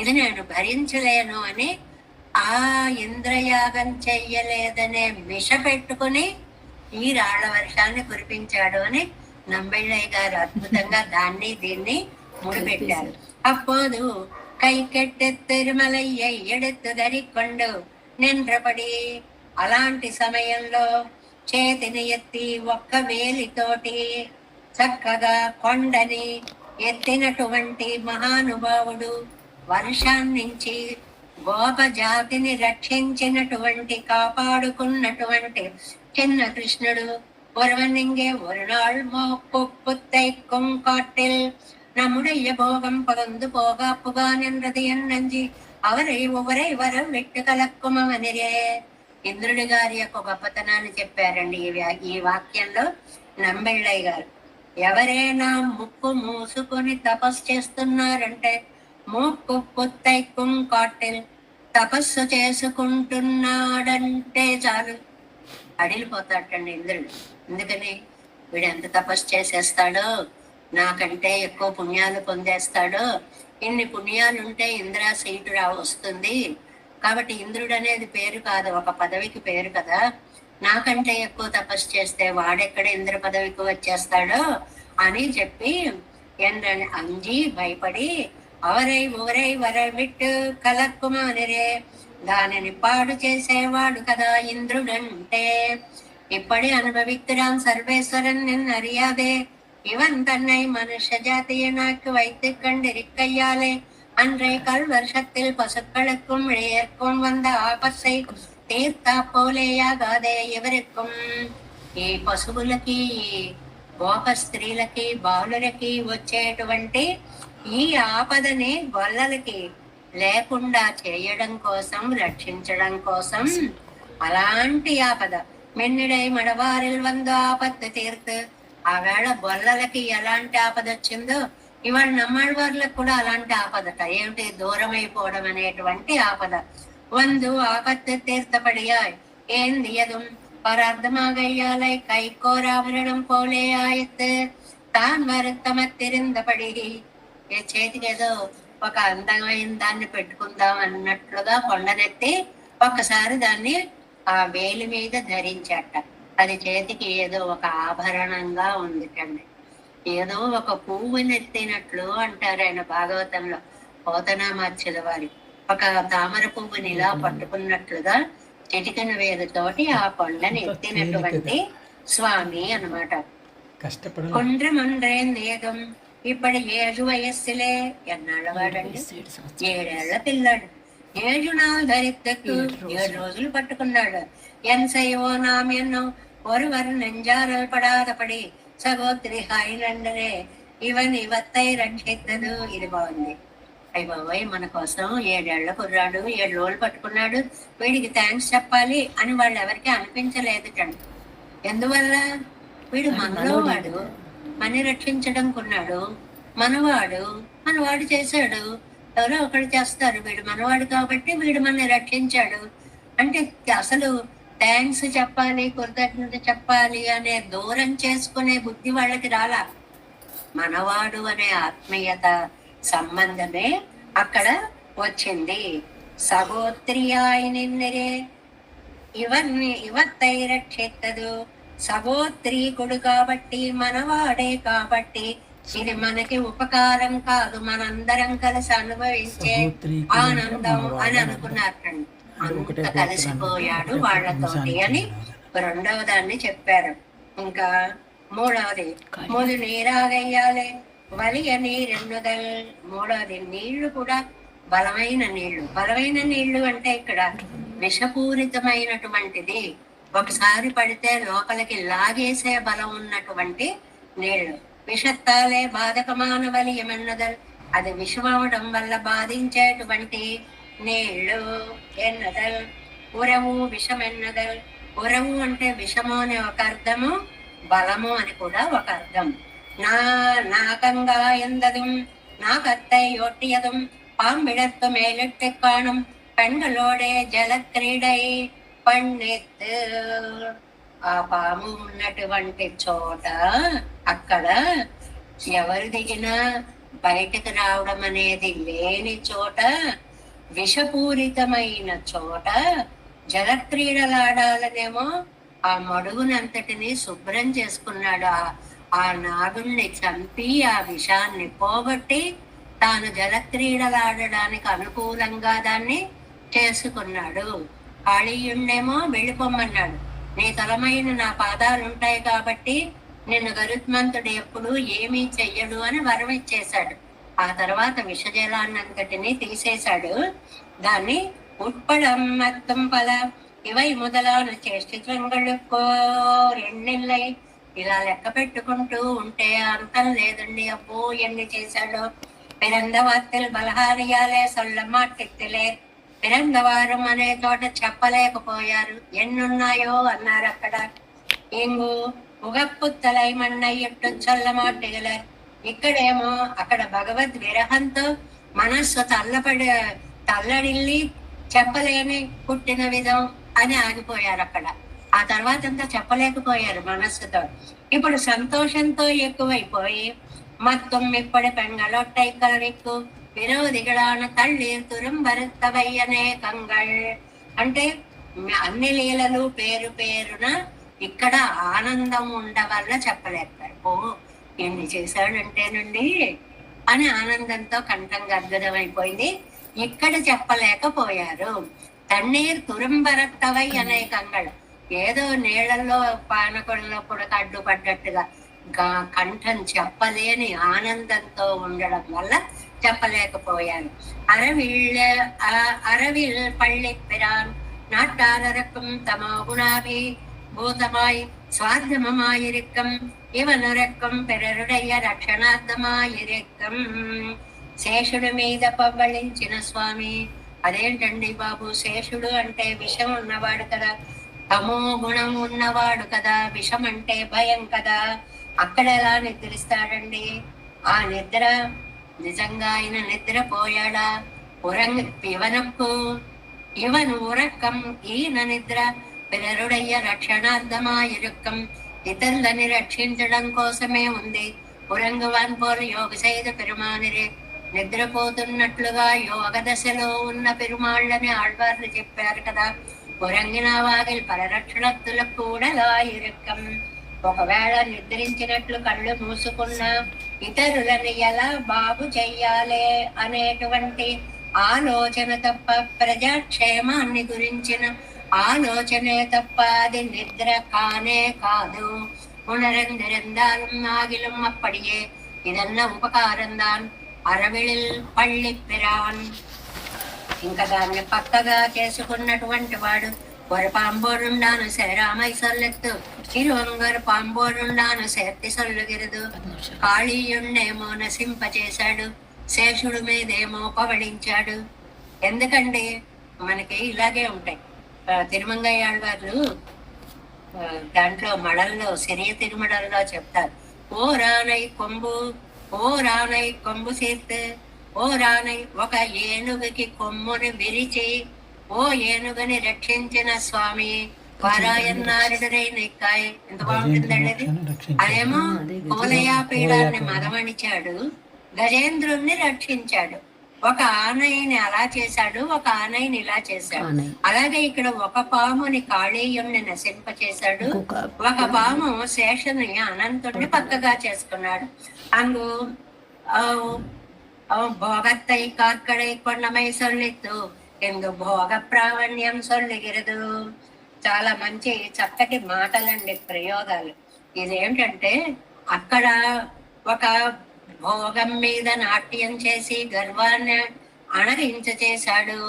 ఇది నేను భరించలేను అని ఆ ఇంద్రయాగం చెయ్యలేదనే మిష పెట్టుకుని ఈ రాళ్ల వర్షాన్ని కురిపించాడు అని నంబెళ్ళయ్య గారు అద్భుతంగా దాన్ని దీన్ని ముడిపెట్టారు. అప్పుడు కైకెట్టె తిరుమలయ్య ఎడెత్తు దరికొండు నిండ్రపడి, అలాంటి సమయంలో చేతిని ఎత్తి ఒక్క వేలితోటి చక్కగా కొండని ఎత్తినటువంటి మహానుభావుడు, వర్షాన్నించి గోప జాతిని రక్షించినటువంటి కాపాడుకున్నటువంటి చిన్న కృష్ణుడు ஒருவனிங்கே ஒரு நாள் புத்தைக்கும் காட்டில் நம்முடைய போகம் பகந்து போகா புகான் என்றது ఎన్నஞ்சி అవరై ఒవరై వరం విట్టు కలక్కుమనిరే. ఇంద్రుడి గారి యొక్క గొప్పతనాన్ని చెప్పారండి ఈ వాక్యంలో నంబెళ్ళయ్య గారు. ఎవరైనా ముక్కు మూసుకొని తపస్సు చేస్తున్నారంటే, ముక్కు పుత్తైకుం కాటిల్ తపస్సు చేసుకుంటున్నాడంటే చాలు అడిలిపోతాడండి ఇంద్రుడు. ఎందుకని, వీడు ఎంత తపస్సు చేసేస్తాడో, నాకంటే ఎక్కువ పుణ్యాలు పొందేస్తాడో, ఇన్ని పుణ్యాలు ఉంటే ఇంద్ర సీటు వస్తుంది కాబట్టి ఇంద్రుడు అనేది పేరు కాదు, ఒక పదవికి పేరు కదా, నాకంటే ఎక్కువ తపస్సు చేస్తే వాడెక్కడ ఇంద్ర పదవికి వచ్చేస్తాడో అని చెప్పి ఎండ్రని అంజి భయపడి అవరై ఊరై వరవిట్టు కలక్కుమానిరే, దానిని పాడు చేసేవాడు కదా ఇంద్రుడంటే. இப்படி அனுபவிக்கிறான் சர்வேஸ்வரன் அறியாதே, இவன் தன்னை மனுஷ ஜாத்தியனாக்கு வைத்து கண்டிருக்கையாலே அன்றை கல் வருஷத்தில் பசுக்களுக்கும் இழையர்க்கும் வந்த ஆபத்தை తీర్థ పోలేయాగాదే ఎవరికం. ఈ పశువులకి, గోప స్త్రీలకి, బాలులకి వచ్చేటువంటి ఈ ఆపదని గొల్లలకి లేకుండా చేయడం కోసం, రక్షించడం కోసం అలాంటి ఆపద మెన్నిడై మడవారిల్ వంద ఆపత్తు తీర్తు. ఆవేళ గొల్లలకి ఎలాంటి ఆపద వచ్చిందో ఇవాళ నమ్మవాళ్ళకి కూడా అలాంటి ఆపదట. ఏమిటి, దూరం అయిపోవడం అనేటువంటి ఆపద. ಒಂದು ಆಪತ್ತು ತೀರ್ಥಪಡಿಯಾಯ್ ಏಂದಿಯದುಂ ಪರಾರ್ಧಮಾಗಯ್ಯಾಲೈ కైకోరాభరణం పోలే ఆయత్ తాన్ మరుత్తమత్తిరిందపడి. ఏ చేతికి ఏదో ఒక అందమైన దాన్ని పెట్టుకుందాం అన్నట్లుగా కొండనెత్తి ఒక్కసారి దాన్ని ఆ వేలి మీద ధరించట. అది చేతికి ఏదో ఒక ఆభరణంగా ఉందిటండి. ఏదో ఒక పువ్వునెత్తినట్లు అంటారు ఆయన భాగవతంలో పోతనామాచ్యుల వారి. ఒక తామర పువ్వుని ఇలా పట్టుకున్నట్లుగా చిటికన వేదతోటి ఆ కొండని ఎత్తినటువంటి స్వామి అన్నమాట. కొండ్రమండ్రేందేగం ఇప్పుడు 7 వయస్సులే ఎన్నాళ్ళ వాడండి, 7 ఏళ్ల పిల్లాడు. 7 నాள் ధరిత్తకు 7 రోజులు పట్టుకున్నాడు. ఎన్సయ్యో నామ్యన్నో ஒருவர் நெஞ்சாரல் படாதபடி సగోత్రి హాయిలండరే ఇవన్ ఇవత్తై రక్షిత్తదు. ఇది బాగుంది. అయ్య బాబాయ్, మన కోసం 7 ఏళ్ల కుర్రాడు 7 రోజులు పట్టుకున్నాడు, వీడికి థ్యాంక్స్ చెప్పాలి అని వాళ్ళు ఎవరికి అనిపించలేదు కండి. ఎందువల్ల, వీడు మనలో వాడు, మని రక్షించడం కొన్నాడు, మనవాడు చేశాడు. ఎవరో ఒకడు చేస్తారు, వీడు మనవాడు కాబట్టి వీడు మనని రక్షించాడు అంటే అసలు థ్యాంక్స్ చెప్పాలి, కృతజ్ఞత చెప్పాలి అనే దూరం చేసుకునే బుద్ధి వాళ్ళకి రాలా. మనవాడు అనే ఆత్మీయత సంబంధమే అక్కడ వచ్చింది. సగోత్రియాయినిన్నరే ఇవత్తై రక్షిత్తదు. సగోత్రీకుడు కాబట్టి, మనవాడే కాబట్టి ఇది మనకి ఉపకారం కాదు, మనందరం కలిసి అనుభవించే ఆనందం అని అనుకున్నారు. అంత కలిసిపోయాడు వాళ్ళతోటి అని రెండవ దాన్ని చెప్పారు. ఇంకా మూడవది ముదు నీరాగయ్యాలి వలియ నీరెన్నుదల్. మూడవది నీళ్లు కూడా బలమైన నీళ్లు. బలమైన నీళ్లు అంటే ఇక్కడ విషపూరితమైనటువంటిది, ఒకసారి పడితే లోపలికి లాగేసే బలం ఉన్నటువంటి నీళ్లు. విషత్తాలే బాధకమాన వలియమెన్నదల్. అది విషమవడం వల్ల బాధించేటువంటి నీళ్లు ఎన్నదల్. ఉరవు విషమెన్నదల్. ఉరవు అంటే విషము అని ఒక అర్థము, బలము అని కూడా ఒక అర్థం. నాకంగా ఎందదుం నాకత్తై ఒట్టియదుం பாம்பிடத்து மேலிட்டு காணும் பெண்களோడే జలక్రీడై పండిత్. ఆ పాము ఉన్నటువంటి చోట అక్కడ ఎవరు దిగినా బయటకు రావడం అనేది లేని చోట, విషపూరితమైన చోట జలక్రీడలాడాలనేమో ఆ మడుగునంతటిని శుభ్రం చేసుకున్నాడు. ఆ నాగుణ్ణి చంపి ఆ విషాన్ని పోగొట్టి తాను జలక్రీడలాడడానికి అనుకూలంగా దాన్ని చేసుకున్నాడు. కాళీయుణ్ణేమో వెళ్ళిపోమ్మన్నాడు. నీ తలమైన నా పాదాలు ఉంటాయి కాబట్టి నిన్ను గరుత్మంతుడు ఎప్పుడు ఏమీ చెయ్యడు అని వరం ఇచ్చేశాడు. ఆ తర్వాత విషజలాన్నంతటిని తీసేశాడు. దాన్ని ఉట్పడం మత్తం పల ఇవై మొదలాన చేష్టిత్వంగళుకో రెండిల్లై. ఇలా లెక్క పెట్టుకుంటూ ఉంటే అంతం లేదండి. అబ్బో ఎన్ని చేశాడో. పిరందవార్తలు బలహారియాలే సొల్లమాటిలే. పిరందవారం అనే చోట చెప్పలేకపోయారు. ఎన్నున్నాయో అన్నారు అక్కడ. ఇంగు ఉగప్పుత్తలై మన్నయ్యట్టు చల్లమాటిగల. ఇక్కడేమో అక్కడ భగవద్ విరహంతో మనస్సు తల్లడిల్లి చెప్పలేని పుట్టిన విధం అని ఆగిపోయారు అక్కడ. ఆ తర్వాత అంతా చెప్పలేకపోయారు మనస్సుతో. ఇప్పుడు సంతోషంతో ఎక్కువైపోయి மத்தும் இப்படி பெண்களொட்டை கல்விக்கு విరోధిగళాన తళ్ళీర్ తురంబరత్తవయ్యనే కంగళ్. అంటే అన్ని లీలలు పేరు పేరున ఇక్కడ ఆనందం ఉండవల్ల చెప్పలేకపోయారు. ఓ ఎన్ని చేశాడంటేనండి అని ఆనందంతో కంఠం గద్గదమైపోయింది. ఇక్కడ చెప్పలేకపోయారు. తన్నీర్ తురంబరత్తవై అనే కంగళ్. ఏదో నీళ్లలో పానకొల్లో కూడా అడ్డుపడ్డట్టుగా కంఠం చెప్పలేని ఆనందంతో ఉండడం వల్ల చెప్పలేకపోయాను. అరవిల్ పళ్ళి పిరాన్ நாட்டாளருக்கும் தமோ குணாபி பூதமாய் சுவார்த்தமாயிருக்கும் இவனுரைக்கும் பிறருடைய రక్షణార్థమాయిరికం. శేషుడి మీద పవ్వళించిన స్వామి. అదేంటండి బాబు, శేషుడు అంటే విషం ఉన్నవాడు కదా, తమో గుణం ఉన్నవాడు కదా, విషం అంటే భయం కదా. అక్కడ ఎలా నిద్రిస్తాడండి? ఆ నిద్ర నిజంగా ఆయన నిద్రపోయాడా? ఇవను ఉరక్కం ఈయన నిద్ర పిల్లరుడయ్య రక్షణార్థమాయిరుక్కం. ఇతరులని రక్షించడం కోసమే ఉంది. ఉరంగువాన్ పోలు యోగ సైద పెరుమానిరే. నిద్రపోతున్నట్లుగా యోగ దశలో ఉన్న పెరుమాళ్ళని ఆళ్వార్లు చెప్పారు కదా. ఉరంగిన వాగిల్ పరరక్షణత్తులకు కూడా ఇరుక్కం. ఒకవేళ నిద్రించినట్లు కళ్ళు మూసుకున్న ఇతరులని ఎలా బాగు చెయ్యాలి అనేటువంటి ఆలోచన తప్ప, ప్రజాక్షేమాన్ని గురించిన ఆలోచనే తప్ప అది నిద్ర కానే కాదు. ఉణరందిరందాலும் ఆగిலும் அப்படியே ఇదన్న ఉపకారందాన్ అరవిళిల్ పళ్ళి పిరాన్. ఇంకా దాన్ని పక్కగా చేసుకున్నటువంటి వాడు ஒரு பாம்போருண்டான சேராமை சொல்லத்து ఇరువంగరు పాంబోరుండాను சேர்తి సొల్లుగిరదు. కాళీయుణ్ణేమో నశింపచేశాడు, శేషుడు మీదేమో పవళించాడు. ఎందుకండి మనకి ఇలాగే ఉంటాయి. తిరుమంగయ్యాళ్వారు దాంట్లో మడల్లో సిరియ తిరుమడల్లో చెప్తారు. ఓ రానై కొంబు సీర్తు. ఓ రానై ఒక ఏనుగుకి కొమ్ముని విరిచి ఓ ఏనుగని రక్షించిన స్వామి వారాయన్నారుడరై నెక్కాయ్. ఎంత బాగుంటుందండి అది. అదేమో కోలయా పీడాన్ని మదమణిచాడు, గజేంద్రుణ్ణి రక్షించాడు. ఒక ఆనయ్యని అలా చేశాడు, ఒక ఆనయ్యని ఇలా చేశాడు. అలాగే ఇక్కడ ఒక పాముని కాళీయుణ్ణి నశింపచేశాడు, ఒక పాము శేషుని అనంతుణ్ణి పక్కగా చేసుకున్నాడు. అంగు భోగత్తై కార్కడై కొండమై సొల్లిత్తు ఎందు భోగ ప్రావణ్యం సొల్లిగిరదు. చాలా మంచి చక్కటి మాటలండి, ప్రయోగాలు. ఇదేంటంటే అక్కడ ఒక భోగం మీద నాట్యం చేసి గర్వాన్ని చేశాడు.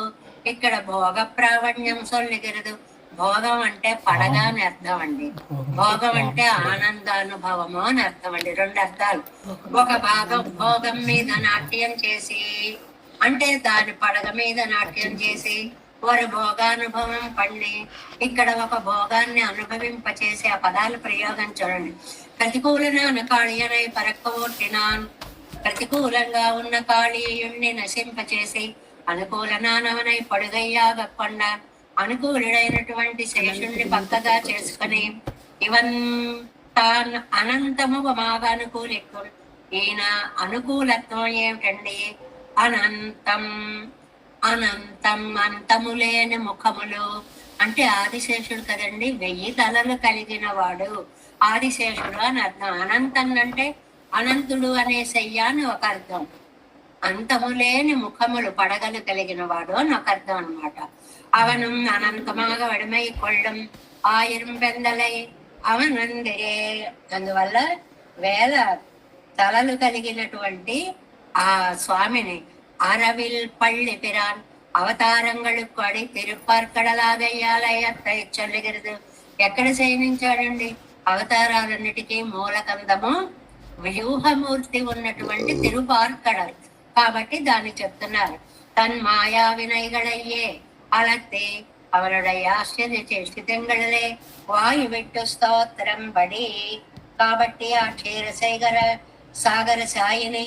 ఇక్కడ భోగ ప్రావణ్యం సొల్లిగిరదు. భోగం అంటే పడగా అని అర్థం అండి. భోగం అంటే ఆనందానుభవము అని అర్థం అండి. రెండు అర్థాలు. ఒక భాగం భోగం మీద నాట్యం చేసి అంటే దాని పడగ మీద నాట్యం చేసి వారి భోగానుభవం పండి ఇక్కడ ఒక భోగాన్ని అనుభవింపచేసి ఆ పదాలు ప్రయోగం చూడండి. ప్రతికూలనాను కాళీయనై పరక్కవొట్టినాన్. ప్రతికూలంగా ఉన్న కాళీయుణ్ణి నశింపచేసి అనుకూలనానవనై పడుగయ్యాగకొండ. అనుకూలుడైనటువంటి శేషుణ్ణి పక్కగా చేసుకుని ఇవన్ తాను అనంతము బాగా అనుకూలిక్కుడు. ఈయన అనుకూలత్వం ఏమిటండి? అనంతం. అనంతం అంతము లేని ముఖములు అంటే ఆదిశేషుడు కదండి, 1000 తలలు కలిగిన వాడు ఆదిశేషుడు అని అర్థం. అనంతం అంటే అనంతుడు అనే శయ్య అని ఒక అర్థం. అంతము లేని ముఖములు పడగలు కలిగిన వాడు అని ఒక అర్థం అనమాట. అవను అనంతమాగ వడిమై కొళ్ళం ఆయిరం పెందలై అవనందిరే. అందువల్ల 1000 తలలు కలిగినటువంటి ఆ స్వామిని అరవిల్ పళ్ళి పిరాన్ అవతారంగళుకు అడి తిరుపర్కడలాగయ్యాలయ్య చొల్లిగిరదు. ఎక్కడ శయనించాడండి? అవతారాలన్నిటికీ మూలకందము వ్యూహమూర్తి ఉన్నటువంటి తిరుపార్కడలు కాబట్టి దాన్ని చెప్తున్నారు. తన్మాయా వినయగళయ్యే అలత్తే அவனுடைய ஆச்சரிய చేష్టితంగళలే వాయు విట్టు స్తోత్రం బడి. కాబట్టి ఆ క్షీరసాగర సాగర సాయిని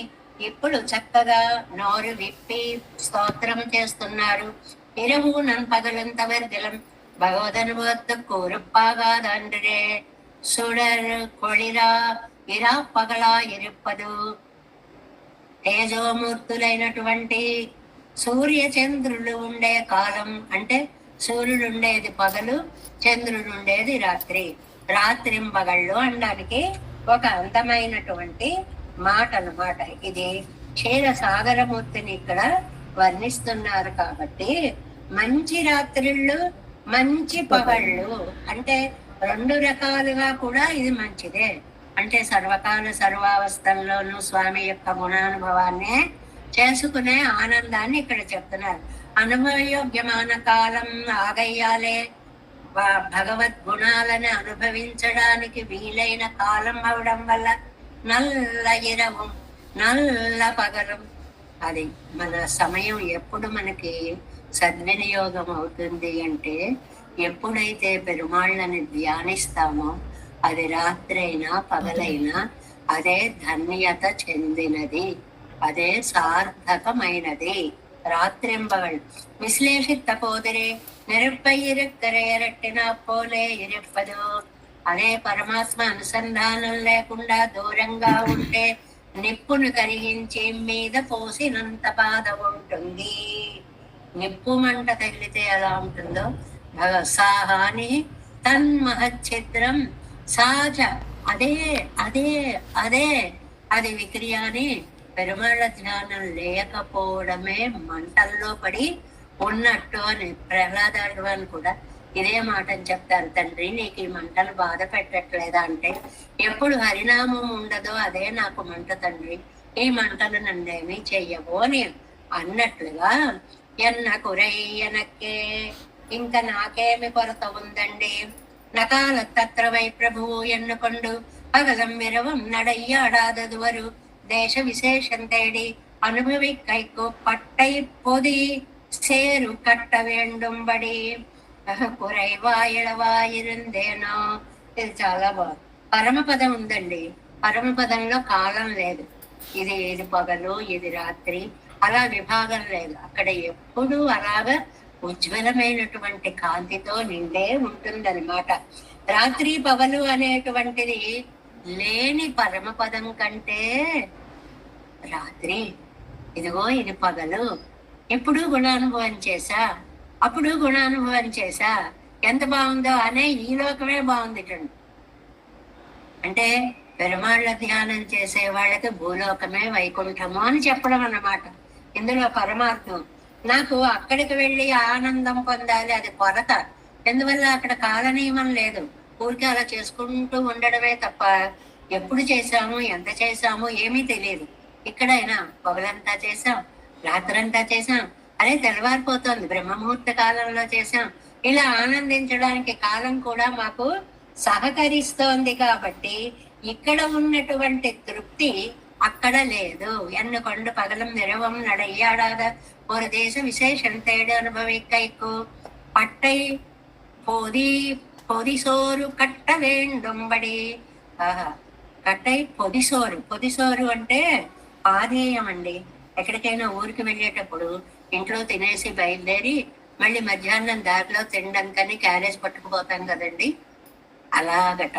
ఇప్పుడు చక్కగా నోరు విప్పి స్తోత్రం చేస్తున్నారు. இரவு நண்பகலும் தவறுதலும் பகவதனுபவத்து கூறுப்பாகாதன்றே சுடர் கொளிரா இரா పగలా இருப்பదు. తేజోమూర్తులైనటువంటి సూర్య చంద్రులు ఉండే కాలం అంటే సూర్యుడు ఉండేది పగలు, చంద్రుడు ఉండేది రాత్రి. రాత్రింపగళ్ళు అనడానికి ఒక అందమైనటువంటి మాట అన్నమాట. ఇది క్షీరసాగరమూర్తిని ఇక్కడ వర్ణిస్తున్నారు. కాబట్టి మంచి రాత్రిళ్ళు మంచి పగళ్ళు అంటే 2 రకాలుగా కూడా ఇది మంచిదే. అంటే సర్వకాల సర్వావస్థల్లోనూ స్వామి యొక్క గుణానుభవాన్ని చేసుకునే ఆనందాన్ని ఇక్కడ చెప్తున్నారు. అనుభవయోగ్యమైన కాలం ఆగయ్యాలే. భగవద్ గుణాలను అనుభవించడానికి వీలైన కాలం అవడం వల్ల నల్ల ఇరవం నల్ల పగలం. అది మన సమయం ఎప్పుడు మనకి సద్వినియోగం అవుతుంది అంటే ఎప్పుడైతే పెరుమాళ్ళని ధ్యానిస్తామో అది రాత్రైనా పగలైనా అదే ధన్యత చెందినది, అదే సార్థకమైనది. రాత్రింబగల్ విశ్లేషిత పోదిరే నెరుపై ఇరుక్కరేరట్టిన పోలే ఇరుప్పదు. అదే పరమాత్మ అనుసంధానం లేకుండా దూరంగా ఉంటే నిప్పును కరిగించి మీద పోసినంత బాధ ఉంటుంది. నిప్పు మంట తగిలితే ఎలా ఉంటుందో సాహాని తన్మహచ్చిద్రం సహజ అదే అదే అదే అది విక్రియాని. పెరుమాళ్ళ ధ్యానం లేకపోవడమే మంటల్లో పడి ఉన్నట్టు అని ప్రహ్లాదుడు అని కూడా ఇదే మాటని చెప్తారు. తండ్రి నీకు ఈ మంటలు బాధ పెట్టట్లేదా అంటే ఎప్పుడు హరినామం ఉండదో అదే నాకు మంట తండ్రి, ఈ మంటలు నన్నేమీ చెయ్యవు అని అన్నట్లుగా ఎన్న కురయ్యనక్కే ఇంకా నాకేమి కొరత ఉందండి. నకాల తత్రవై ప్రభువు ఎన్నుకొండు పగలం విరవం నడయ్యాడాదదువరు దేశ విశేషం తేడి అనుభవి కైకు పట్టై పొది సేరు కట్ట వేండుంబడి కురైవాయిడవాయిరుందేనో. ఇది చాలా బాగుంది. పరమపదం ఉందండి. పరమపదంలో కాలం లేదు. ఇది పగలు ఇది రాత్రి అలా విభాగం లేదు. అక్కడ ఎప్పుడూ అలాగా ఉజ్వలమైనటువంటి కాంతితో నిండే ఉంటుందన్నమాట. రాత్రి పగలు అనేటువంటిది లేని పరమపదం కంటే రాత్రి, ఇదిగో ఇది పగలు, ఇప్పుడు గుణానుభవం చేశా, అప్పుడు గుణానుభవం చేశా, ఎంత బాగుందో అనే ఈ లోకమే బాగుంది. అంటే పెరుమాళ్ళ ధ్యానం చేసే వాళ్ళకి భూలోకమే వైకుంఠము అని చెప్పడం అన్నమాట ఇందులో పరమార్థం. నాకు అక్కడికి వెళ్ళి ఆనందం పొందాలి, అది కొరత. ఎందువల్ల అక్కడ కాలనియమం లేదు. ఊరికే అలా చేసుకుంటూ ఉండడమే తప్ప ఎప్పుడు చేశాము, ఎంత చేశాము ఏమీ తెలియదు. ఇక్కడైనా పగలంతా చేశాం, రాత్రంతా చేశాం, అదే తెల్లవారిపోతుంది, బ్రహ్మముహూర్త కాలంలో చేశాం. ఇలా ఆనందించడానికి కాలం కూడా మాకు సహకరిస్తోంది కాబట్టి ఇక్కడ ఉన్నటువంటి తృప్తి అక్కడ లేదు. ఎన్నుకొండ పగలం నిరవం నడయ్యాడాద ஒரு தேச விசேஷம் தேடு அனுபவிக்கைக்கு பட்டை பொதி పొదిసోరు కట్ట వేండుంబడి. కట్టై పొదిసోరు. పొదిసోరు అంటే పాధేయం అండి. ఎక్కడికైనా ఊరికి వెళ్ళేటప్పుడు ఇంట్లో తినేసి బయలుదేరి మళ్ళీ మధ్యాహ్నం దారిలో తినడానికని క్యారేజ్ పట్టుకుపోతాం కదండి. అలాగట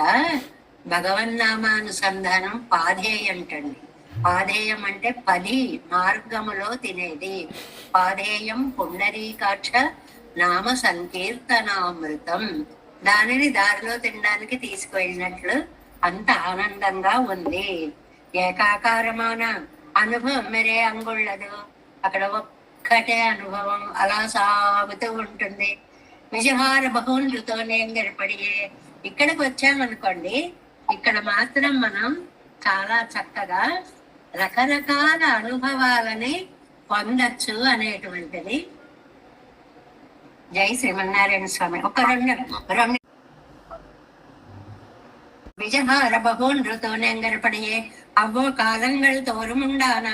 భగవన్నామానుసంధానం పాధేయంటండి. పాధేయం అంటే 10 మార్గములో తినేది. పాధేయం పుండరీకాక్ష నామ సంకీర్తనామృతం. దానిని దారిలో తినడానికి తీసుకువెళ్ళినట్లు అంత ఆనందంగా ఉంది. ఏకాకారమైన అనుభవం మరే అంగుళ్ళదు. అక్కడ ఒక్కటే అనుభవం అలా సాగుతూ ఉంటుంది. విజహార బహుండ్రుతోనే గడపడియే. ఇక్కడికి వచ్చామనుకోండి, ఇక్కడ మాత్రం మనం చాలా చక్కగా రకరకాల అనుభవాలని పొందచ్చు అనేటువంటిది. జై శ్రీమన్నారాయణ స్వామి. ఒక రెండు விஜகார பகோன்றுதோனெங்கற்படியே அவ்வோ காலங்கள் தோறுமுண்டான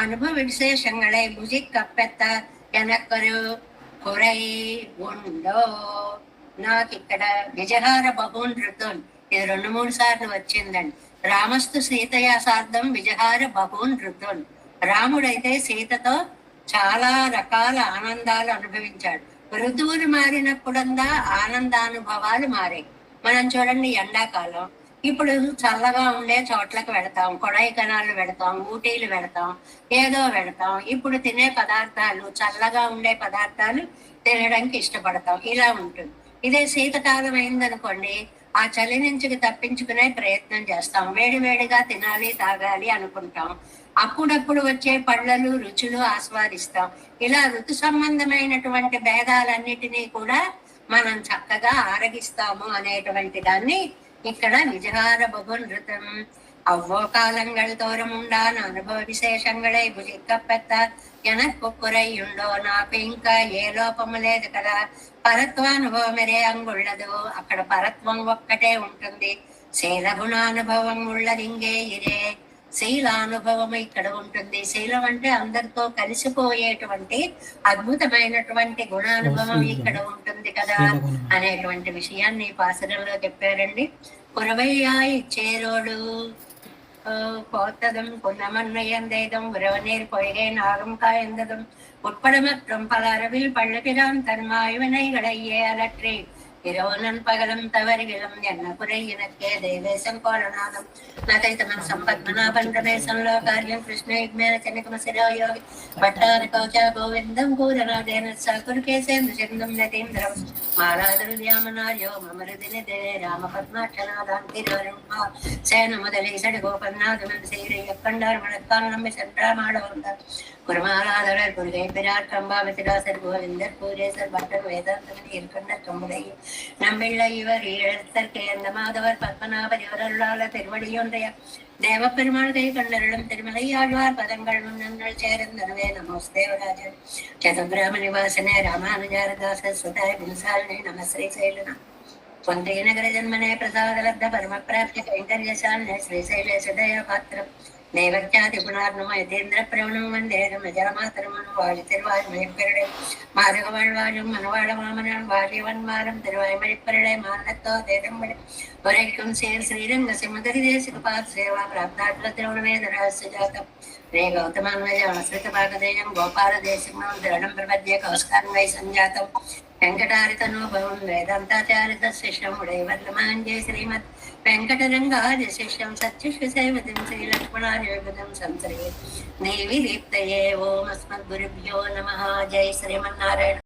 அனுபவ விசேஷங்களை భుజిక్కప్పెత్త ఎనక్కరు కురై ఉండో. నాకు ఇక్కడ విజహార బహూనృతం ఇది 2-3 సార్లు వచ్చిందండి. రామస్తు సీతయా సార్థం విజహార బహూనృతం. రాముడైతే సీతతో చాలా రకాల ఆనందాలు అనుభవించాడు. ఋతువులు మారినప్పుడందా ఆనందానుభవాలు మారాయి. మనం చూడండి, ఎండాకాలం ఇప్పుడు చల్లగా ఉండే చోట్లకు వెళతాం, కొడైకెనాల్ వెళతాం, ఊటీలు వెళతాం, ఏదో వెళతాం. ఇప్పుడు తినే పదార్థాలు చల్లగా ఉండే పదార్థాలు తినడానికి ఇష్టపడతాం. ఇలా ఉంటుంది. ఇదే శీతకాలం అయిందనుకోండి, ఆ చలి నుంచి తప్పించుకునే ప్రయత్నం చేస్తాం. వేడి వేడిగా తినాలి, తాగాలి అనుకుంటాం. అప్పుడప్పుడు వచ్చే పళ్ళలు రుచులు ఆస్వాదిస్తాం. ఇలా ఋతు సంబంధమైనటువంటి భేదాలన్నిటినీ కూడా మనం చక్కగా ఆరగిస్తాము అనేటువంటి దాన్ని ఇక్కడ విజహార బహునృతం. అవ్వో కాలంగళ్ తోరముండాన అనుభవ విశేషంగళై భుజిక్కప్పెత్త ఎనక్కు కురయ్యుండో. నాకు ఇంకా ఏ లోపము లేదు కదా. పరత్వానుభవమరే అంగుళ్ళదు. అక్కడ పరత్వం ఒక్కటే ఉంటుంది. శీలగుణానుభవం ఉళ్ళదింగే ఇరే. శీలానుభవం ఇక్కడ ఉంటుంది. శీలం అంటే అందరితో కలిసిపోయేటువంటి అద్భుతమైనటువంటి గుణానుభవం ఇక్కడ ఉంటుంది కదా అనేటువంటి విషయాన్ని ఈ పాసరంలో చెప్పారండి. కురవయ్యాయి చేరోడు పోతదం పున్నమన్నయందేదం ఉరవనీర్ పొయ్గై నాగం కాయందదం ఉட்படமற்றும் பல அரவில் பள்ளபிரான் தன்மாயுவனைகளையே அலற்றி இரவுனன் பகலும் தவறிகளும் என்ன குறை எனக்கே தேவேசம் கோலநாதம் నతైతమన్ సంపద్మనాభన్ రమేశంలో కార్యం కృష్ణ యుగ్మేన చనికమ శిరోయోగి భట్టార కౌచ గోవిందం కూరనాదేన సకురుకేసేందు చందం నతీంద్రం మాలాదుర్యామనార్యో మమరుదినిదే రామ పద్మాక్షనాదాంతిరోరుణ సేన முதலீசடு கோபநாதமன் சீரைய கண்டார் மணக்கால் நம்மை சென்றாமாடவந்த குருமாராதரர் குருகை பிரார் கம்பாவித்திராசர் கோவிந்தர் பூரேசர் பட்டர் வேதாந்தமன் இருக்கண்ணர் கம்முடைய நம்மிள்ள இவர் ஈழத்தற்கே அந்த மாதவர் பத்மநாபர் இவரல்லால திருவடியொன்றைய தேவப்பெருமாள் கை கண்டருளும் திருமலை ஆழ்வார் பதங்கள் முன்னங்கள் சேர்ந்தனவே. நமோஸ்தேவராஜன் சதுர்கிராம நிவாசனே ராமானுஜாரதாச சுதாய வின்சாலனே நம శ్రీశైలన పొందే నగర జన్మనే ప్రసాదలబ్ధ పరమ ప్రాప్తి కైంకర్యశాలనే శ్రీశైలే సుదయ పాత్రం தேவச்சாதி புனார்ணம யதேந்திர பிரவணம் வந்தேகம் அஜரமாத்திரமனு வாழி திருவாய் மயப்பெருடை மாதக வாழ்வாழும் மனவாழ மாமனான் வாழிவன் மாறம் திருவாய் மழிப்பெருடை மானத்தோ தேதம்படி உரைக்கும் சேர் ஸ்ரீரங்க சிம்மகரி தேசிக பாத் சேவா பிராப்தாட்ல திருவணவேதராச ஜாதம் రే గౌతమాన్వయ ఆశ్రిత భాగదేయం గోపాల దేశికం దృఢం ప్రపద్య కౌస్కాన్వై సంజాతం వెంకటారితనోభవం వేదాంతాచారిత శిష్యం ఉడైవర్లమాంజే శ్రీమద్ వెంకటరంగాది శిష్యం సత్యశివసేవతిం శ్రీలక్ష్మణార్యోగం సంశ్రయే దేవి దీప్తయే. ఓం అస్మద్గురుభ్యో నమః. జై శ్రీమన్నారాయణ.